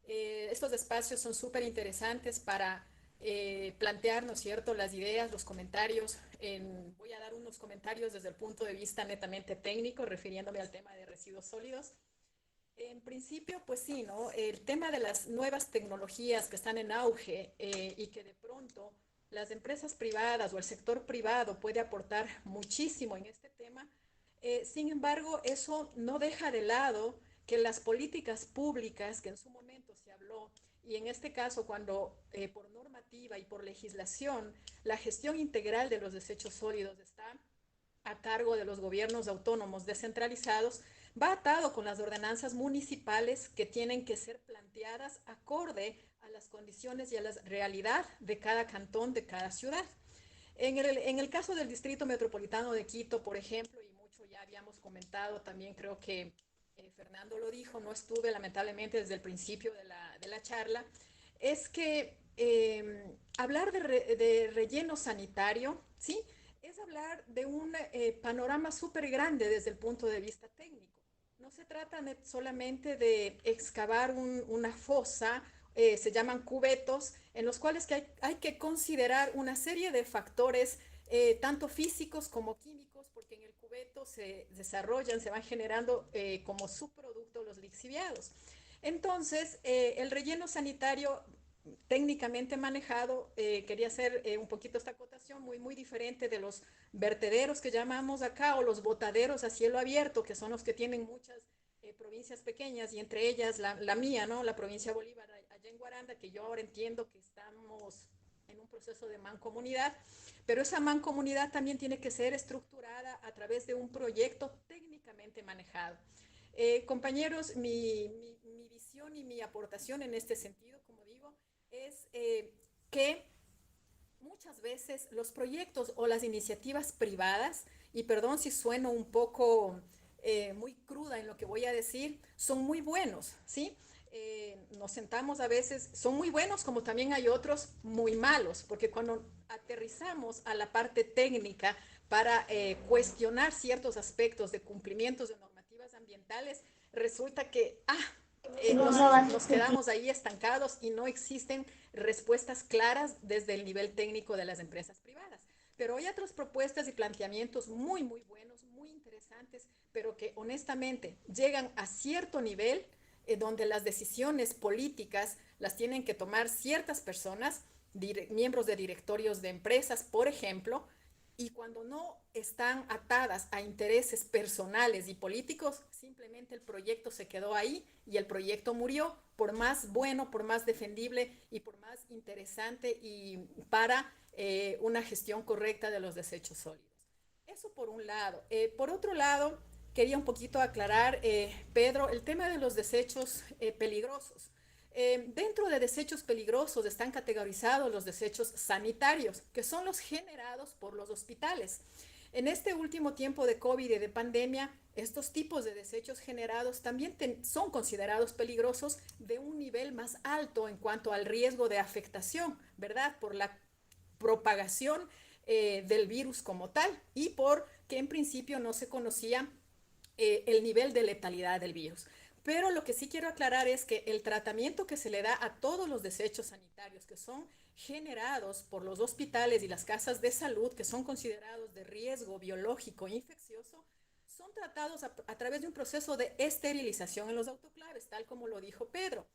Estos espacios son súper interesantes para plantear, ¿no es cierto?, las ideas, los comentarios. Voy a dar unos comentarios desde el punto de vista netamente técnico, refiriéndome al tema de residuos sólidos. En principio, pues sí, ¿no? El tema de las nuevas tecnologías que están en auge y que de pronto las empresas privadas o el sector privado puede aportar muchísimo en este tema. Sin embargo, eso no deja de lado que las políticas públicas que en su momento se habló, y en este caso cuando por normativa y por legislación la gestión integral de los desechos sólidos está a cargo de los gobiernos autónomos descentralizados, va atado con las ordenanzas municipales que tienen que ser planteadas acorde a las condiciones y a la realidad de cada cantón, de cada ciudad. En el caso del Distrito Metropolitano de Quito, por ejemplo, y mucho ya habíamos comentado, también creo que Fernando lo dijo, no estuve lamentablemente desde el principio de la charla, es que hablar de relleno sanitario, ¿sí? Es hablar de un panorama súper grande desde el punto de vista técnico. No se trata solamente de excavar una fosa, se llaman cubetos, en los cuales hay que considerar una serie de factores, tanto físicos como químicos, porque en el cubeta cubeto se desarrollan, se van generando como subproducto los lixiviados. Entonces, el relleno sanitario técnicamente manejado, quería hacer un poquito esta acotación, muy diferente de los vertederos que llamamos acá, o los botaderos a cielo abierto, que son los que tienen muchas provincias pequeñas, y entre ellas la mía, ¿no? La provincia de Bolívar, allá en Guaranda, que yo ahora entiendo que estamos en un proceso de mancomunidad, pero esa mancomunidad también tiene que ser estructurada a través de un proyecto técnicamente manejado. Compañeros, mi visión y mi aportación en este sentido, como digo, es que muchas veces los proyectos o las iniciativas privadas, y perdón si sueno un poco muy cruda en lo que voy a decir, son muy buenos, ¿sí? Nos sentamos a veces, son muy buenos, como también hay otros muy malos, porque cuando aterrizamos a la parte técnica para cuestionar ciertos aspectos de cumplimientos de normativas ambientales, resulta que nos quedamos ahí estancados y no existen respuestas claras desde el nivel técnico de las empresas privadas. Pero hay otras propuestas y planteamientos muy buenos, muy interesantes, pero que honestamente llegan a cierto nivel donde las decisiones políticas las tienen que tomar ciertas personas, miembros de directorios de empresas, por ejemplo, y cuando no están atadas a intereses personales y políticos, simplemente el proyecto se quedó ahí y el proyecto murió, por más bueno, por más defendible y por más interesante y para una gestión correcta de los desechos sólidos. Eso por un lado. Por otro lado, quería un poquito aclarar, Pedro, el tema de los desechos peligrosos. Dentro de desechos peligrosos están categorizados los desechos sanitarios, que son los generados por los hospitales. En este último tiempo de COVID y de pandemia, estos tipos de desechos generados también son considerados peligrosos de un nivel más alto en cuanto al riesgo de afectación, ¿verdad? Por la propagación del virus como tal y porque en principio no se conocía el nivel de letalidad del virus. Pero lo que sí quiero aclarar es que el tratamiento que se le da a todos los desechos sanitarios que son generados por los hospitales y las casas de salud, que son considerados de riesgo biológico infeccioso, son tratados a través de un proceso de esterilización en los autoclaves, tal como lo dijo Pedro.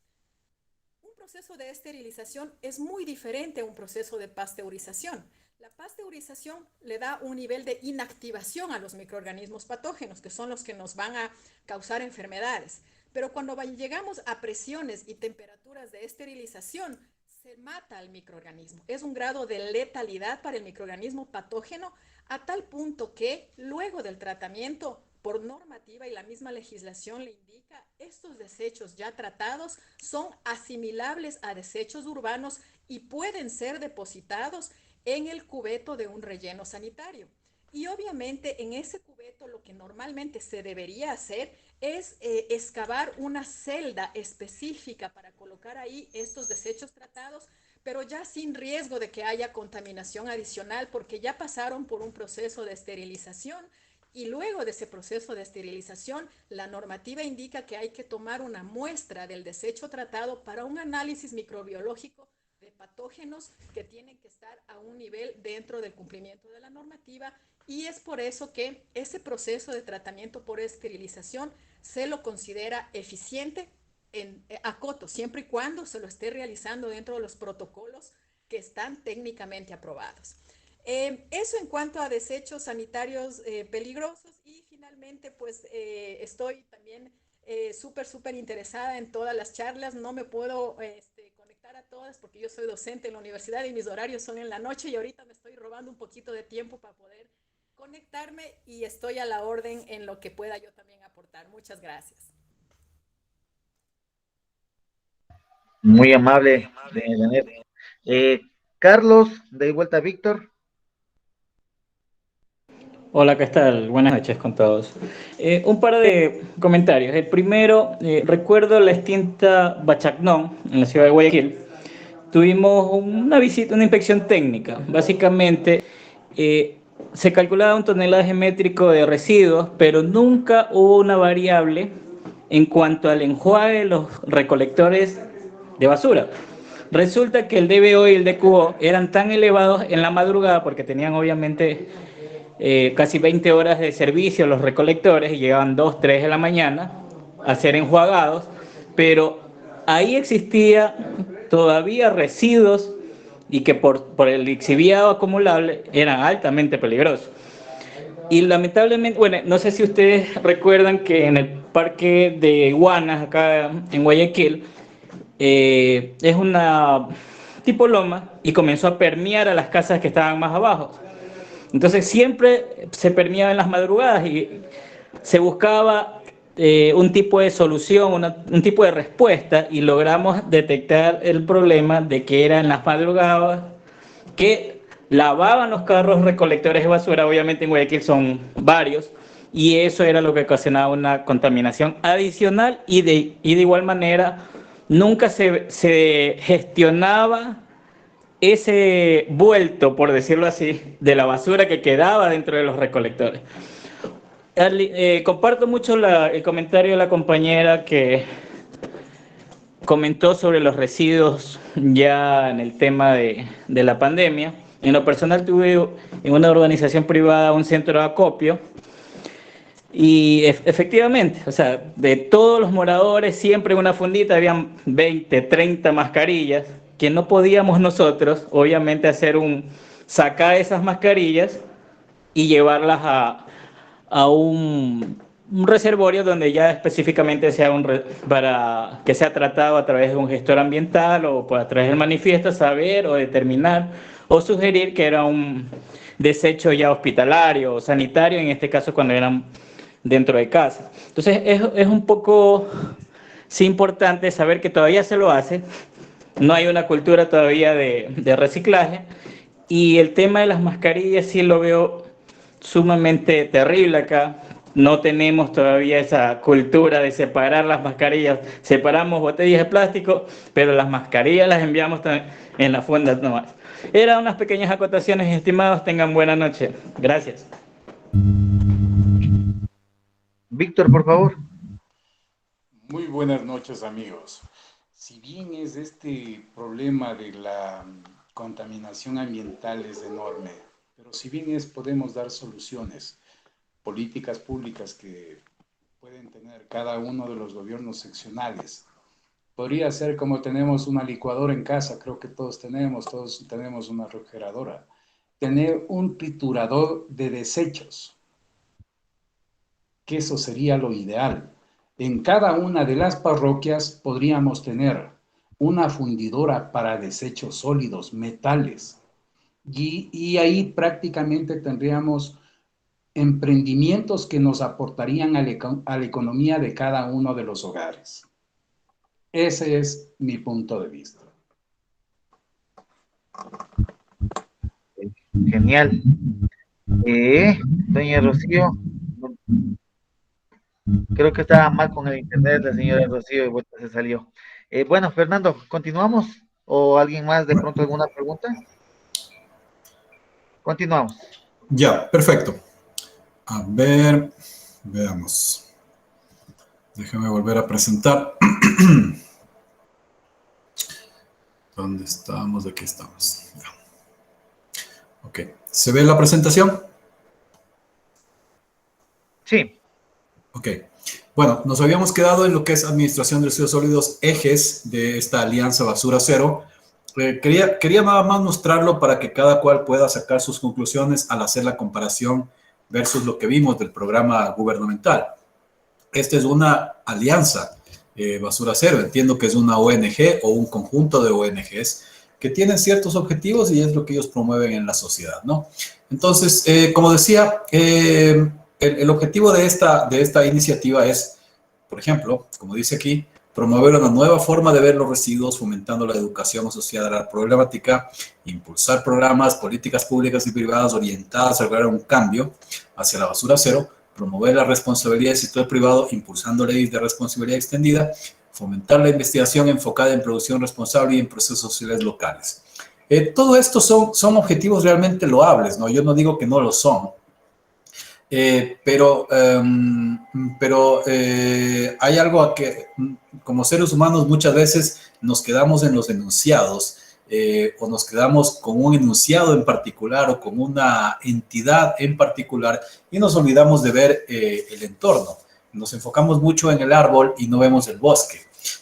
Un proceso de esterilización es muy diferente a un proceso de pasteurización. La pasteurización le da un nivel de inactivación a los microorganismos patógenos, que son los que nos van a causar enfermedades. Pero cuando llegamos a presiones y temperaturas de esterilización, se mata al microorganismo. Es un grado de letalidad para el microorganismo patógeno a tal punto que luego del tratamiento, por normativa y la misma legislación le indica, estos desechos ya tratados son asimilables a desechos urbanos y pueden ser depositados en el cubeto de un relleno sanitario. Y obviamente en ese cubeto lo que normalmente se debería hacer es excavar una celda específica para colocar ahí estos desechos tratados, pero ya sin riesgo de que haya contaminación adicional, porque ya pasaron por un proceso de esterilización. Y luego de ese proceso de esterilización, la normativa indica que hay que tomar una muestra del desecho tratado para un análisis microbiológico de patógenos que tienen que estar a un nivel dentro del cumplimiento de la normativa, y es por eso que ese proceso de tratamiento por esterilización se lo considera eficiente acoto, siempre y cuando se lo esté realizando dentro de los protocolos que están técnicamente aprobados. Eso en cuanto a desechos sanitarios peligrosos, y finalmente pues estoy también súper interesada en todas las charlas. No me puedo conectar a todas porque yo soy docente en la universidad y mis horarios son en la noche, y ahorita me estoy robando un poquito de tiempo para poder conectarme, y estoy a la orden en lo que pueda yo también aportar. Muchas gracias. Muy amable, Janet. Carlos, de vuelta a Víctor. Hola, ¿qué tal? Buenas noches con todos. Un par de comentarios. El primero, recuerdo la extinta Bachacnón en la ciudad de Guayaquil. Tuvimos una visita, una inspección técnica. Básicamente, se calculaba un tonelaje métrico de residuos, pero nunca hubo una variable en cuanto al enjuague de los recolectores de basura. Resulta que el DBO y el DQO eran tan elevados en la madrugada, porque tenían obviamente casi 20 horas de servicio a los recolectores y llegaban 2, 3 de la mañana a ser enjuagados, pero ahí existía todavía residuos y que por el lixiviado acumulable eran altamente peligrosos. Y lamentablemente, bueno, no sé si ustedes recuerdan que en el parque de iguanas, acá en Guayaquil, es una tipo loma y comenzó a permear a las casas que estaban más abajo. Entonces siempre se permeaba en las madrugadas y se buscaba un tipo de solución, un tipo de respuesta, y logramos detectar el problema de que era en las madrugadas que lavaban los carros recolectores de basura. Obviamente en Guayaquil son varios, y eso era lo que ocasionaba una contaminación adicional, y de igual manera nunca se gestionaba ese vuelto, por decirlo así, de la basura que quedaba dentro de los recolectores. Comparto mucho el comentario de la compañera que comentó sobre los residuos ya en el tema de la pandemia. En lo personal tuve en una organización privada un centro de acopio y efectivamente, o sea, de todos los moradores siempre en una fundita habían 20, 30 mascarillas que no podíamos nosotros, obviamente, sacar esas mascarillas y llevarlas a un reservorio donde ya específicamente sea para que sea tratado a través de un gestor ambiental o a través del manifiesto, saber o determinar o sugerir que era un desecho ya hospitalario o sanitario, en este caso cuando eran dentro de casa. Entonces es un poco sí importante saber que todavía se lo hace, no hay una cultura todavía de reciclaje, y el tema de las mascarillas sí lo veo sumamente terrible acá. No tenemos todavía esa cultura de separar las mascarillas. Separamos botellas de plástico, pero las mascarillas las enviamos en la funda nomás. Eran unas pequeñas acotaciones, estimados. Tengan buena noche. Gracias. Víctor, por favor. Muy buenas noches, amigos. Si bien es este problema de la contaminación ambiental es enorme, pero si bien podemos dar soluciones, políticas públicas que pueden tener cada uno de los gobiernos seccionales. Podría ser como tenemos una licuadora en casa, creo que todos tenemos una refrigeradora. Tener un triturador de desechos, que eso sería lo ideal. En cada una de las parroquias podríamos tener una fundidora para desechos sólidos, metales, y ahí prácticamente tendríamos emprendimientos que nos aportarían a la economía de cada uno de los hogares. Ese es mi punto de vista. Genial. Doña Rocío, creo que estaba mal con el internet la señora Rocío y vuelta se salió. Bueno, Fernando, ¿continuamos? ¿O alguien más de pronto alguna pregunta? Continuamos. Ya, perfecto. A ver, veamos. Déjame volver a presentar. ¿Dónde estamos? Aquí estamos. Ok. ¿Se ve la presentación? Sí. Ok. Bueno, nos habíamos quedado en lo que es administración de residuos sólidos, ejes de esta alianza Basura Cero. Quería nada más mostrarlo para que cada cual pueda sacar sus conclusiones al hacer la comparación versus lo que vimos del programa gubernamental. Esta es una alianza Basura Cero. Entiendo que es una ONG o un conjunto de ONGs que tienen ciertos objetivos y es lo que ellos promueven en la sociedad, ¿no? Entonces, como decía, el objetivo de esta iniciativa es, por ejemplo, como dice aquí, promover una nueva forma de ver los residuos, fomentando la educación asociada a la problemática, impulsar programas, políticas públicas y privadas orientadas a lograr un cambio hacia la basura cero, promover la responsabilidad del sector privado, impulsando leyes de responsabilidad extendida, fomentar la investigación enfocada en producción responsable y en procesos sociales locales. Todo esto son objetivos realmente loables, ¿no? Yo no digo que no lo son. Pero hay algo a que como seres humanos muchas veces nos quedamos en los enunciados o nos quedamos con un enunciado en particular o con una entidad en particular y nos olvidamos de ver el entorno. Nos enfocamos mucho en el árbol y no vemos el bosque.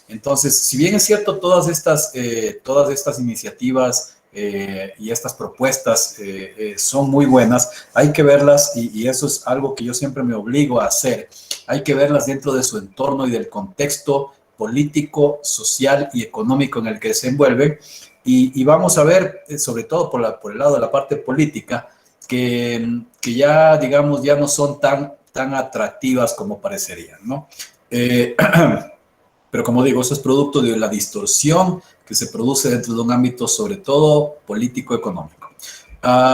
Entonces, si bien es cierto, todas estas iniciativas y estas propuestas son muy buenas, hay que verlas, y eso es algo que yo siempre me obligo a hacer, hay que verlas dentro de su entorno y del contexto político, social y económico en el que se envuelven, y vamos a ver, sobre todo por el lado de la parte política, que ya, digamos, ya no son tan atractivas como parecerían, ¿no? Pero como digo, eso es producto de la distorsión que se produce dentro de un ámbito, sobre todo político-económico.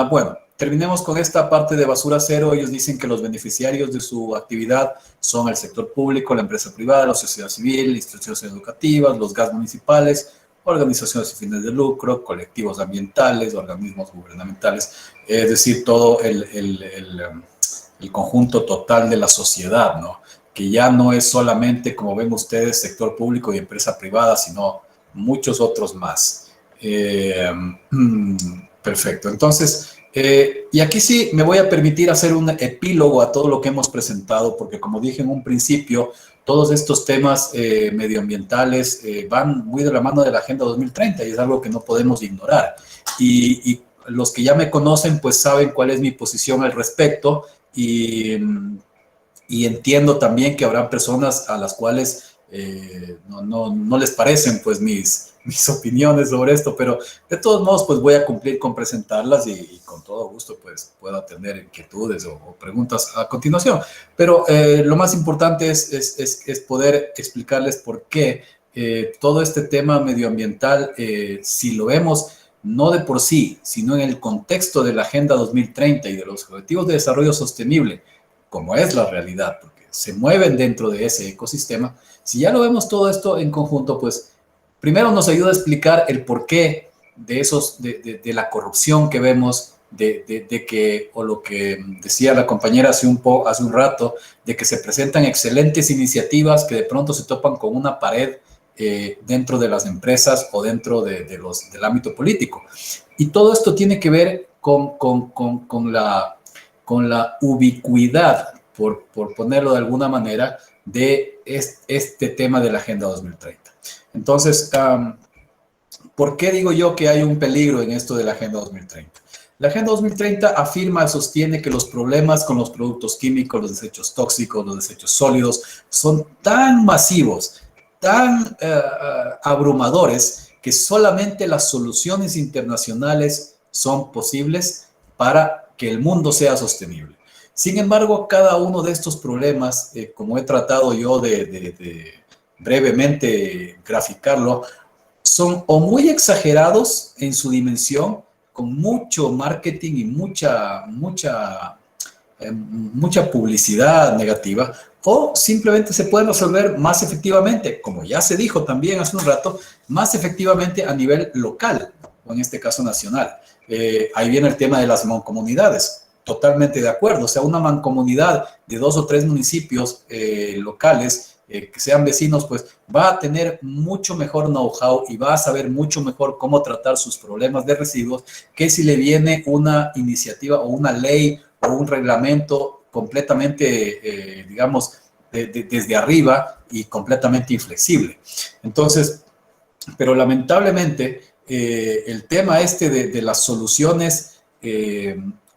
Bueno, terminemos con esta parte de basura cero. Ellos dicen que los beneficiarios de su actividad son el sector público, la empresa privada, la sociedad civil, instituciones educativas, los GAS municipales, organizaciones sin fines de lucro, colectivos ambientales, organismos gubernamentales, es decir, todo el conjunto total de la sociedad, ¿no? Que ya no es solamente, como ven ustedes, sector público y empresa privada, sino muchos otros más. Perfecto. Entonces, y aquí sí me voy a permitir hacer un epílogo a todo lo que hemos presentado, porque como dije en un principio, todos estos temas medioambientales van muy de la mano de la Agenda 2030 y es algo que no podemos ignorar. Y los que ya me conocen, pues saben cuál es mi posición al respecto, y entiendo también que habrán personas a las cuales no les parecen pues mis opiniones sobre esto, pero de todos modos pues voy a cumplir con presentarlas y con todo gusto pues puedo atender inquietudes o preguntas a continuación. Pero lo más importante es poder explicarles por qué todo este tema medioambiental, si lo vemos no de por sí, sino en el contexto de la Agenda 2030 y de los Objetivos de Desarrollo Sostenible, como es la realidad, porque se mueven dentro de ese ecosistema. Si ya lo vemos todo esto en conjunto, pues primero nos ayuda a explicar el porqué de la corrupción que vemos, de que, o lo que decía la compañera hace un rato, de que se presentan excelentes iniciativas que de pronto se topan con una pared dentro de las empresas o dentro del ámbito político. Y todo esto tiene que ver con la ubicuidad, por ponerlo de alguna manera, de este tema de la Agenda 2030. Entonces, ¿por qué digo yo que hay un peligro en esto de la Agenda 2030? La Agenda 2030 afirma, sostiene que los problemas con los productos químicos, los desechos tóxicos, los desechos sólidos, son tan masivos, tan abrumadores, que solamente las soluciones internacionales son posibles para que el mundo sea sostenible. Sin embargo, cada uno de estos problemas, como he tratado yo de brevemente graficarlo, son o muy exagerados en su dimensión, con mucho marketing y mucha publicidad negativa, o simplemente se pueden resolver más efectivamente, como ya se dijo también hace un rato, más efectivamente a nivel local, o en este caso nacional. Ahí viene el tema de las mancomunidades, totalmente de acuerdo. O sea, una mancomunidad de 2 o 3 municipios locales que sean vecinos, pues va a tener mucho mejor know-how y va a saber mucho mejor cómo tratar sus problemas de residuos que si le viene una iniciativa o una ley o un reglamento completamente, digamos, desde arriba y completamente inflexible. Entonces, pero lamentablemente, el tema de las soluciones,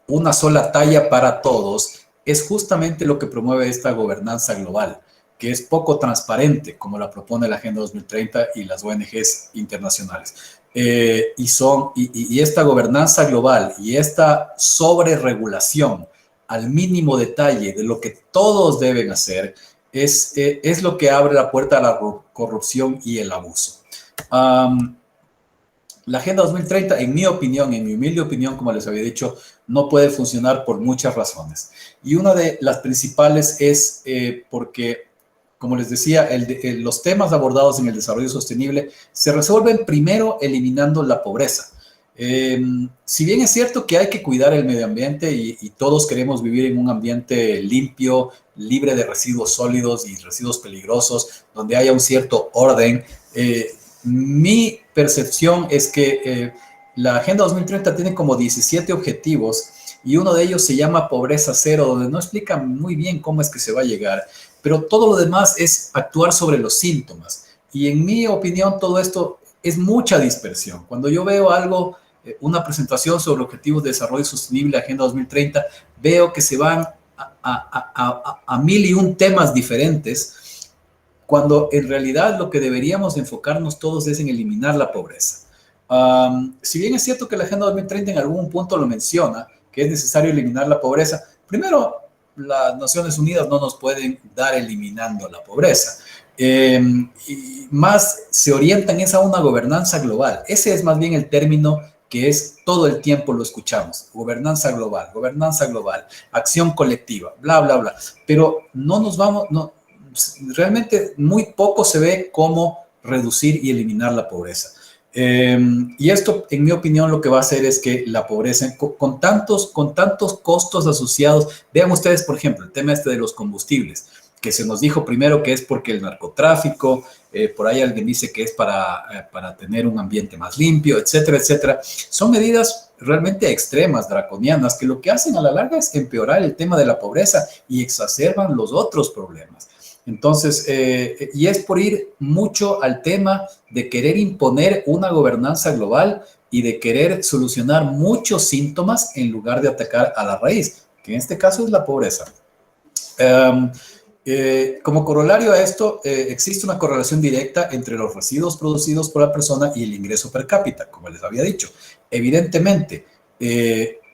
una sola talla para todos, es justamente lo que promueve esta gobernanza global, que es poco transparente, como la propone la Agenda 2030 y las ONGs internacionales. Y esta gobernanza global y esta sobreregulación al mínimo detalle de lo que todos deben hacer es lo que abre la puerta a la corrupción y el abuso. La Agenda 2030, en mi opinión, en mi humilde opinión, como les había dicho, no puede funcionar por muchas razones. Y una de las principales es porque, como les decía, los temas abordados en el desarrollo sostenible se resuelven primero eliminando la pobreza. Si bien es cierto que hay que cuidar el medio ambiente y todos queremos vivir en un ambiente limpio, libre de residuos sólidos y residuos peligrosos, donde haya un cierto orden, Mi percepción es que la Agenda 2030 tiene como 17 objetivos y uno de ellos se llama pobreza cero, donde no explica muy bien cómo es que se va a llegar, pero todo lo demás es actuar sobre los síntomas. Y en mi opinión, todo esto es mucha dispersión. Cuando yo veo algo, una presentación sobre objetivos de desarrollo sostenible, Agenda 2030, veo que se van a mil y un temas diferentes, cuando en realidad lo que deberíamos enfocarnos todos es en eliminar la pobreza. Si bien es cierto que la Agenda 2030 en algún punto lo menciona, que es necesario eliminar la pobreza, primero, las Naciones Unidas no nos pueden dar eliminando la pobreza. Y más se orientan es a una gobernanza global. Ese es más bien el término que es todo el tiempo lo escuchamos. Gobernanza global, acción colectiva, bla, bla, bla. Pero no nos vamos, no, realmente muy poco se ve cómo reducir y eliminar la pobreza. Y esto, en mi opinión, lo que va a hacer es que la pobreza, con tantos costos asociados, vean ustedes, por ejemplo, el tema este de los combustibles, que se nos dijo primero que es porque el narcotráfico, por ahí alguien dice que es para tener un ambiente más limpio, etcétera, etcétera. Son medidas realmente extremas, draconianas, que lo que hacen a la larga es empeorar el tema de la pobreza y exacerban los otros problemas. Entonces, y es por ir mucho al tema de querer imponer una gobernanza global y de querer solucionar muchos síntomas en lugar de atacar a la raíz, que en este caso es la pobreza. Como corolario a esto, existe una correlación directa entre los residuos producidos por la persona y el ingreso per cápita, como les había dicho. Evidentemente,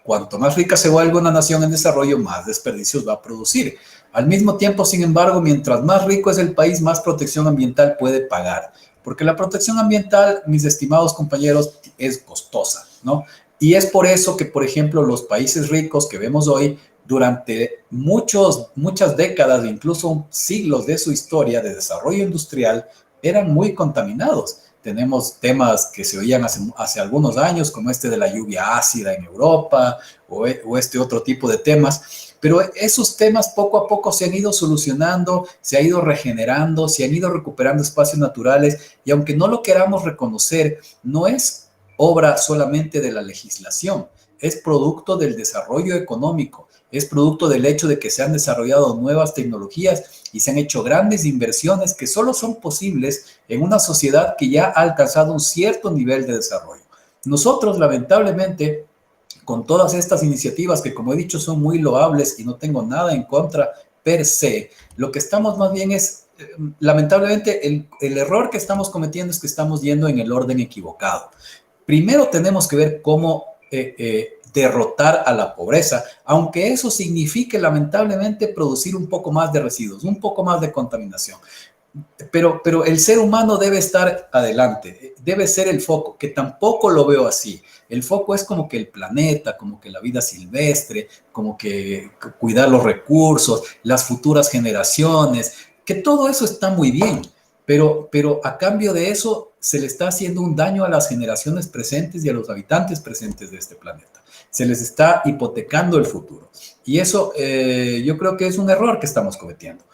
cuanto más rica se vuelve una nación en desarrollo, más desperdicios va a producir. Al mismo tiempo, sin embargo, mientras más rico es el país, más protección ambiental puede pagar. Porque la protección ambiental, mis estimados compañeros, es costosa, ¿no? Y es por eso que, por ejemplo, los países ricos que vemos hoy, durante muchas décadas, incluso siglos de su historia de desarrollo industrial, eran muy contaminados. Tenemos temas que se oían hace algunos años, como este de la lluvia ácida en Europa, o este otro tipo de temas. Pero esos temas poco a poco se han ido solucionando, se ha ido regenerando, se han ido recuperando espacios naturales, y aunque no lo queramos reconocer, no es obra solamente de la legislación, es producto del desarrollo económico, es producto del hecho de que se han desarrollado nuevas tecnologías y se han hecho grandes inversiones que solo son posibles en una sociedad que ya ha alcanzado un cierto nivel de desarrollo. Nosotros, lamentablemente, con todas estas iniciativas que, como he dicho, son muy loables y no tengo nada en contra per se, lo que estamos más bien es, lamentablemente, el error que estamos cometiendo es que estamos yendo en el orden equivocado. Primero tenemos que ver cómo derrotar a la pobreza, aunque eso signifique, lamentablemente, producir un poco más de residuos, un poco más de contaminación. Pero el ser humano debe estar adelante, debe ser el foco, que tampoco lo veo así. El foco es como que el planeta, como que la vida silvestre, como que cuidar los recursos, las futuras generaciones, que todo eso está muy bien, pero a cambio de eso se le está haciendo un daño a las generaciones presentes y a los habitantes presentes de este planeta. Se les está hipotecando el futuro. Y eso yo creo que es un error que estamos cometiendo.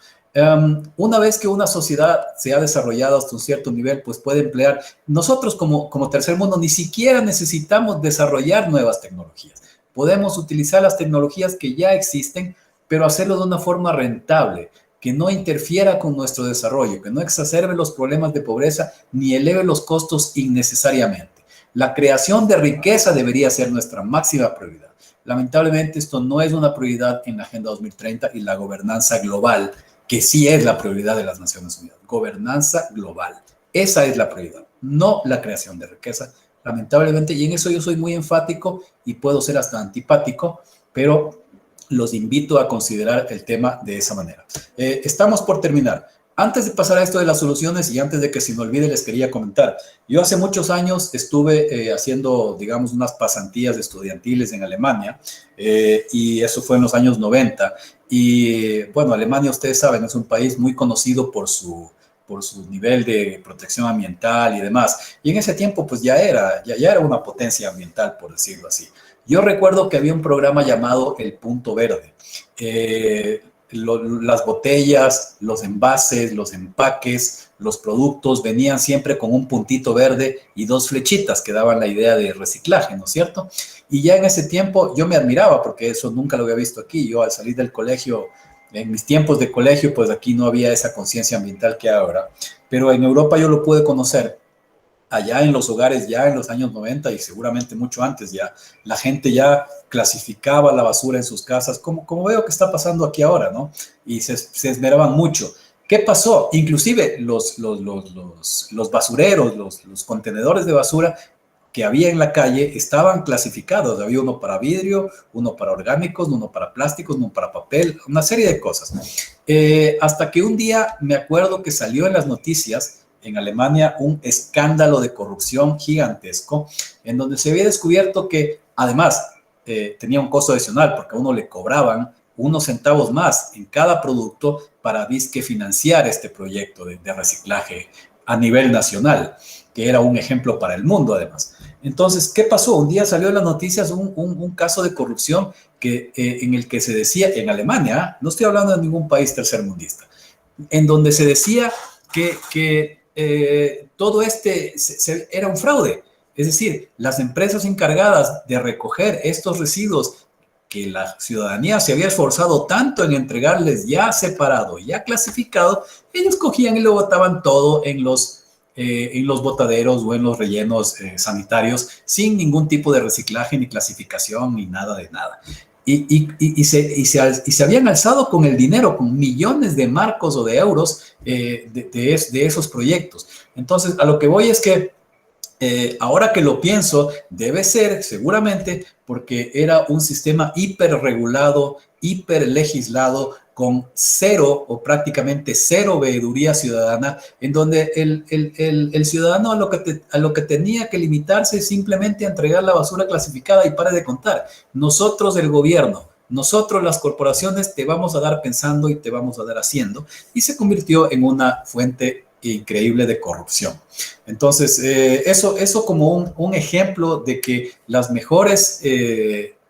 Una vez que una sociedad se ha desarrollado hasta un cierto nivel, pues puede emplear, nosotros como tercer mundo ni siquiera necesitamos desarrollar nuevas tecnologías. Podemos utilizar las tecnologías que ya existen, pero hacerlo de una forma rentable, que no interfiera con nuestro desarrollo, que no exacerbe los problemas de pobreza ni eleve los costos innecesariamente. La creación de riqueza debería ser nuestra máxima prioridad. Lamentablemente esto no es una prioridad en la Agenda 2030 y la gobernanza global, que sí es la prioridad de las Naciones Unidas. Gobernanza global. Esa es la prioridad, no la creación de riqueza. Lamentablemente, y en eso yo soy muy enfático y puedo ser hasta antipático, pero los invito a considerar el tema de esa manera. Estamos por terminar. Antes de pasar a esto de las soluciones y antes de que se me olvide, les quería comentar. Yo hace muchos años estuve haciendo, digamos, unas pasantías estudiantiles en Alemania y eso fue en los años 90. Y bueno, Alemania, ustedes saben, es un país muy conocido por su nivel de protección ambiental y demás. Y en ese tiempo, pues ya era una potencia ambiental, por decirlo así. Yo recuerdo que había un programa llamado El Punto Verde. las botellas, los envases, los empaques, los productos venían siempre con un puntito verde y dos flechitas que daban la idea de reciclaje, ¿no es cierto? Y ya en ese tiempo yo me admiraba porque eso nunca lo había visto aquí. Yo al salir del colegio, en mis tiempos de colegio, pues aquí no había esa conciencia ambiental que hay ahora. Pero en Europa yo lo pude conocer. Allá en los hogares, ya en los años 90 y seguramente mucho antes ya, la gente ya clasificaba la basura en sus casas, como veo que está pasando aquí ahora, ¿no? Y se esmeraban mucho. ¿Qué pasó? Inclusive los basureros, los contenedores de basura que había en la calle estaban clasificados. Había uno para vidrio, uno para orgánicos, uno para plásticos, uno para papel, una serie de cosas. Hasta que un día me acuerdo que salió en las noticias en Alemania un escándalo de corrupción gigantesco, en donde se había descubierto que además tenía un costo adicional porque a uno le cobraban unos centavos más en cada producto para disque financiar este proyecto de reciclaje a nivel nacional, que era un ejemplo para el mundo además. Entonces, ¿qué pasó? Un día salió en las noticias un caso de corrupción en el que se decía, en Alemania, no estoy hablando de ningún país tercermundista, en donde se decía que todo era un fraude. Es decir, las empresas encargadas de recoger estos residuos que la ciudadanía se había esforzado tanto en entregarles ya separado, ya clasificado, ellos cogían y lo botaban todo en los botaderos o en los rellenos sanitarios sin ningún tipo de reciclaje, ni clasificación, ni nada de nada. Y se habían alzado con el dinero, con millones de marcos o de euros de esos proyectos. Entonces, a lo que voy es que ahora que lo pienso, debe ser seguramente porque era un sistema hiperregulado, hiperlegislado, con cero o prácticamente cero veeduría ciudadana, en donde el ciudadano a lo que tenía que limitarse es simplemente a entregar la basura clasificada y pare de contar. Nosotros, el gobierno, nosotros, las corporaciones, te vamos a dar pensando y te vamos a dar haciendo, y se convirtió en una fuente increíble de corrupción. Entonces, eso como un ejemplo de que las mejores,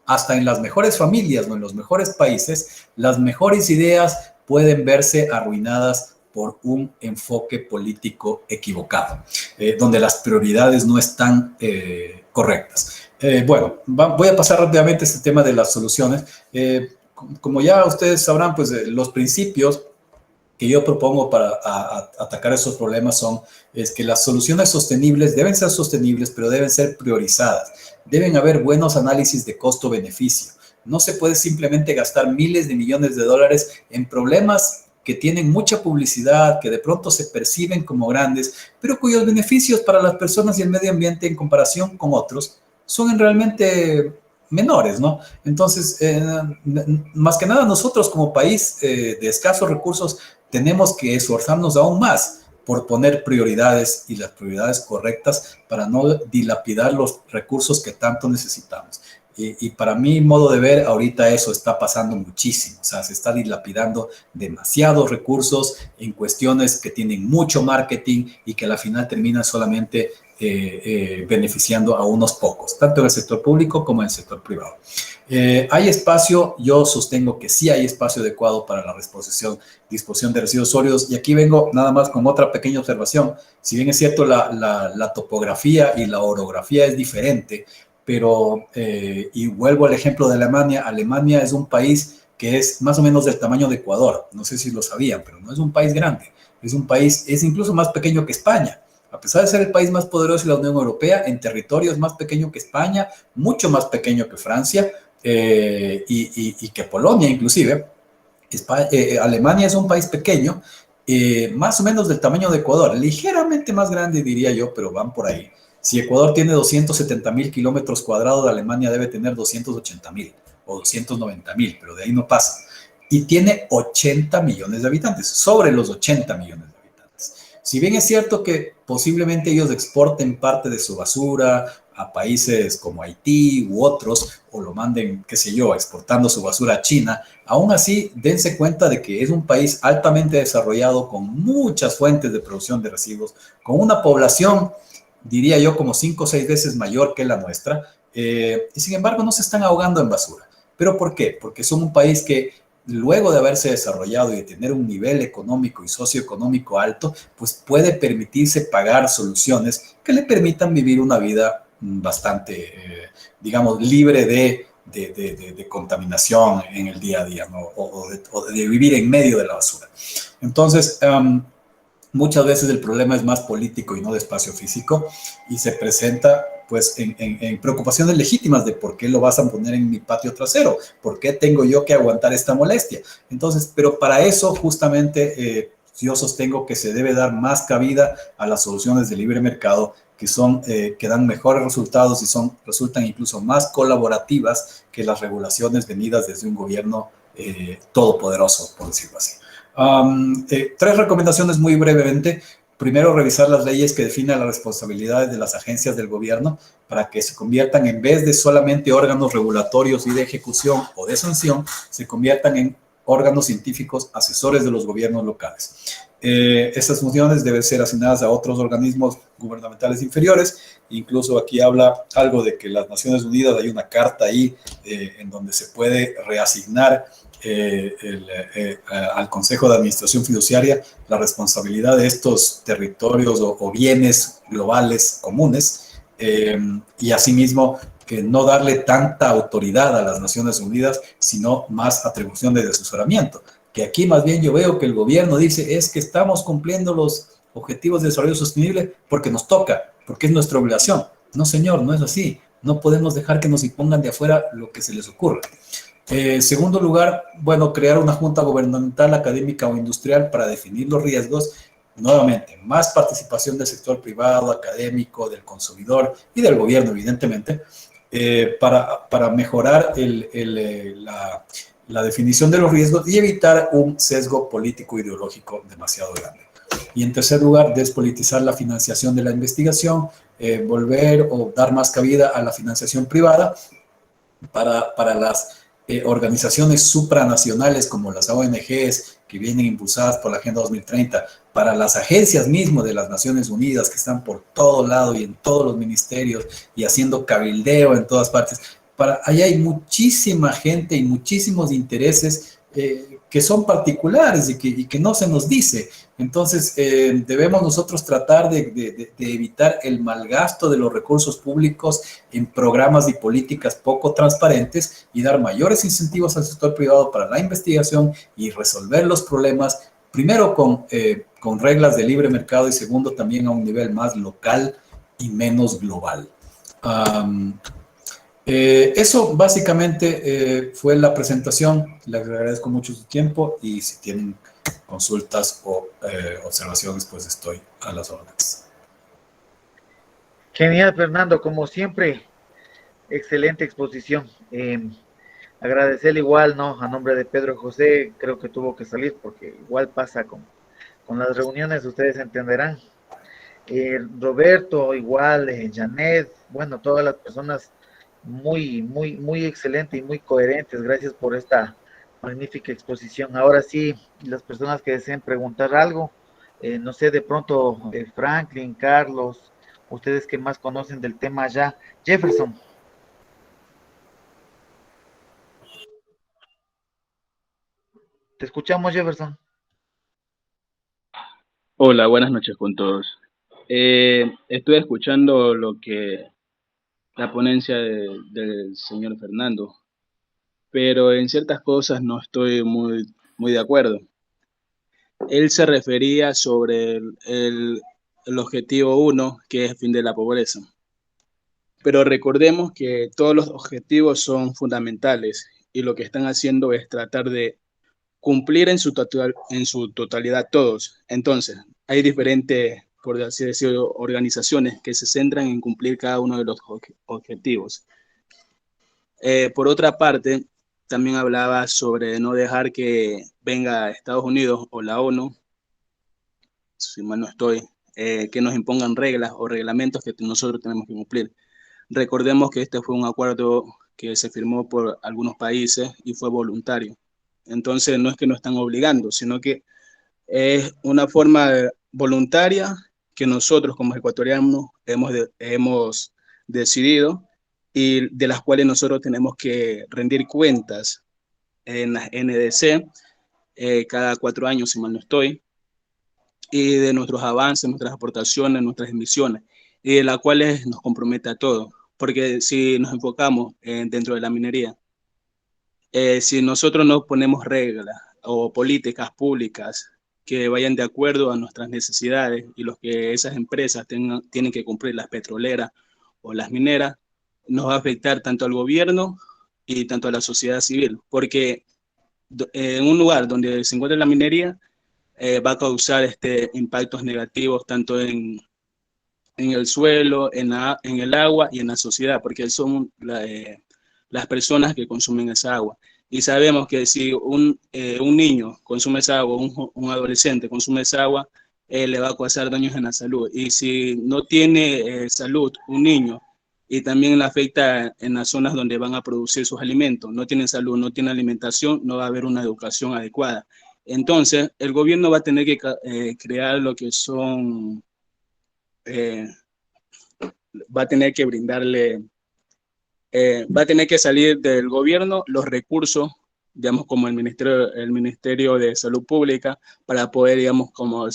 hasta en las mejores familias o en los mejores países, las mejores ideas pueden verse arruinadas por un enfoque político equivocado, donde las prioridades no están correctas. Bueno, voy a pasar rápidamente a este tema de las soluciones. Como ya ustedes sabrán, pues los principios que yo propongo para atacar esos problemas es que las soluciones sostenibles deben ser sostenibles, pero deben ser priorizadas. Deben haber buenos análisis de costo-beneficio. No se puede simplemente gastar miles de millones de dólares en problemas que tienen mucha publicidad, que de pronto se perciben como grandes, pero cuyos beneficios para las personas y el medio ambiente en comparación con otros son realmente menores, ¿no? Entonces, más que nada nosotros como país de escasos recursos tenemos que esforzarnos aún más por poner prioridades y las prioridades correctas para no dilapidar los recursos que tanto necesitamos. Y para mi modo de ver, ahorita eso está pasando muchísimo. O sea, se está dilapidando demasiados recursos en cuestiones que tienen mucho marketing y que al final terminan solamente beneficiando a unos pocos, tanto en el sector público como en el sector privado. ¿Hay espacio? Yo sostengo que sí hay espacio adecuado para la disposición de residuos sólidos. Y aquí vengo nada más con otra pequeña observación. Si bien es cierto, la topografía y la orografía es diferente, pero, y vuelvo al ejemplo de Alemania. Alemania es un país que es más o menos del tamaño de Ecuador. No sé si lo sabían, pero no es un país grande. Es incluso más pequeño que España. A pesar de ser el país más poderoso de la Unión Europea, en territorio es más pequeño que España, mucho más pequeño que Francia y que Polonia inclusive. Alemania es un país pequeño, más o menos del tamaño de Ecuador, ligeramente más grande diría yo, pero van por ahí. Si Ecuador tiene 270,000 kilómetros cuadrados, Alemania debe tener 280,000 o 290,000, pero de ahí no pasa. Y tiene 80 millones de habitantes, sobre los 80 millones de habitantes. Si bien es cierto que posiblemente ellos exporten parte de su basura a países como Haití u otros, o lo manden, qué sé yo, exportando su basura a China, aún así dense cuenta de que es un país altamente desarrollado, con muchas fuentes de producción de residuos, con una población, diría yo, como 5 o 6 veces mayor que la nuestra, y sin embargo no se están ahogando en basura. ¿Pero por qué? Porque son un país que luego de haberse desarrollado y de tener un nivel económico y socioeconómico alto, pues puede permitirse pagar soluciones que le permitan vivir una vida bastante, digamos, libre de contaminación en el día a día, ¿no? o de vivir en medio de la basura. Entonces, muchas veces el problema es más político y no de espacio físico, y se presenta pues en preocupaciones legítimas de por qué lo vas a poner en mi patio trasero, por qué tengo yo que aguantar esta molestia. Entonces, pero para eso justamente yo sostengo que se debe dar más cabida a las soluciones de libre mercado que dan mejores resultados y resultan incluso más colaborativas que las regulaciones venidas desde un gobierno todopoderoso, por decirlo así. Tres recomendaciones muy brevemente. Primero, revisar las leyes que definen las responsabilidades de las agencias del gobierno para que se conviertan, en vez de solamente órganos regulatorios y de ejecución o de sanción, se conviertan en órganos científicos asesores de los gobiernos locales. Estas funciones deben ser asignadas a otros organismos gubernamentales inferiores. Incluso aquí habla algo de que las Naciones Unidas, hay una carta ahí en donde se puede reasignar al Consejo de Administración Fiduciaria la responsabilidad de estos territorios o bienes globales comunes, y asimismo que no darle tanta autoridad a las Naciones Unidas, sino más atribuciones de asesoramiento. Que aquí más bien yo veo que el gobierno dice es que estamos cumpliendo los objetivos de desarrollo sostenible porque nos toca, porque es nuestra obligación. No, señor, no es así. No podemos dejar que nos impongan de afuera lo que se les ocurra. Segundo lugar, bueno, crear una junta gubernamental, académica o industrial para definir los riesgos. Nuevamente, más participación del sector privado, académico, del consumidor y del gobierno, evidentemente, para mejorar la definición de los riesgos y evitar un sesgo político ideológico demasiado grande. Y en tercer lugar, despolitizar la financiación de la investigación, volver o dar más cabida a la financiación privada para las organizaciones supranacionales como las ONGs que vienen impulsadas por la Agenda 2030, para las agencias mismas de las Naciones Unidas que están por todo lado y en todos los ministerios y haciendo cabildeo en todas partes. Allá hay muchísima gente y muchísimos intereses que son particulares y que no se nos dice. Entonces, debemos nosotros tratar de evitar el malgasto de los recursos públicos en programas y políticas poco transparentes y dar mayores incentivos al sector privado para la investigación y resolver los problemas, primero con reglas de libre mercado y segundo también a un nivel más local y menos global. Eso básicamente fue la presentación. Les agradezco mucho su tiempo y si tienen consultas o observaciones, pues estoy a las órdenes. Genial, Fernando, como siempre, excelente exposición. Agradecerle igual, ¿no? A nombre de Pedro José, creo que tuvo que salir porque igual pasa con las reuniones, ustedes entenderán. Roberto, igual, Janet, bueno, todas las personas muy excelente y muy coherentes. Gracias por esta magnífica exposición. Ahora sí, las personas que deseen preguntar algo, no sé, de pronto Franklin, Carlos, ustedes que más conocen del tema ya. Jefferson. Te escuchamos, Jefferson. Hola, buenas noches con todos. Estuve escuchando la ponencia del señor Fernando, pero en ciertas cosas no estoy muy de acuerdo. Él se refería sobre el objetivo 1, que es el fin de la pobreza. Pero recordemos que todos los objetivos son fundamentales y lo que están haciendo es tratar de cumplir en su totalidad todos. Entonces, hay diferentes, por así decirlo, organizaciones que se centran en cumplir cada uno de los objetivos. Por otra parte, también hablaba sobre no dejar que venga Estados Unidos o la ONU, si mal no estoy, que nos impongan reglas o reglamentos que nosotros tenemos que cumplir. Recordemos que este fue un acuerdo que se firmó por algunos países y fue voluntario. Entonces, no es que nos están obligando, sino que es una forma voluntaria que nosotros como ecuatorianos hemos decidido y de las cuales nosotros tenemos que rendir cuentas en la NDC cada 4 años, si mal no estoy, y de nuestros avances, nuestras aportaciones, nuestras emisiones, y de las cuales nos compromete a todos. Porque si nos enfocamos dentro de la minería, si nosotros no ponemos reglas o políticas públicas que vayan de acuerdo a nuestras necesidades y los que esas empresas tienen que cumplir, las petroleras o las mineras, nos va a afectar tanto al gobierno y tanto a la sociedad civil, porque en un lugar donde se encuentra la minería va a causar impactos negativos tanto en el suelo, en el agua y en la sociedad, porque son las personas que consumen esa agua. Y sabemos que si un niño consume esa agua, un adolescente consume esa agua, le va a causar daños en la salud. Y si no tiene salud un niño, y también le afecta en las zonas donde van a producir sus alimentos, no tienen salud, no tienen alimentación, no va a haber una educación adecuada. Entonces, el gobierno va a tener que crear lo que son, va a tener que brindarle, va a tener que salir del gobierno los recursos, digamos, como el Ministerio de Salud Pública, para poder, digamos, como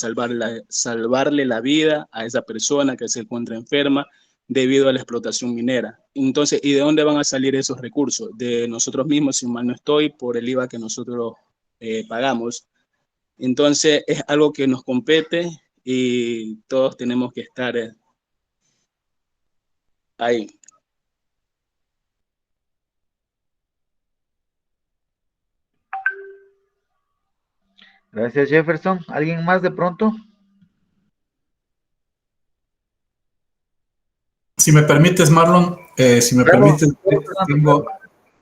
salvarle la vida a esa persona que se encuentra enferma debido a la explotación minera. Entonces, ¿y de dónde van a salir esos recursos? De nosotros mismos, si mal no estoy, por el IVA que nosotros pagamos. Entonces, es algo que nos compete y todos tenemos que estar ahí. Gracias, Jefferson. ¿Alguien más de pronto? Si me permites, Marlon, si me Claro, permites, claro.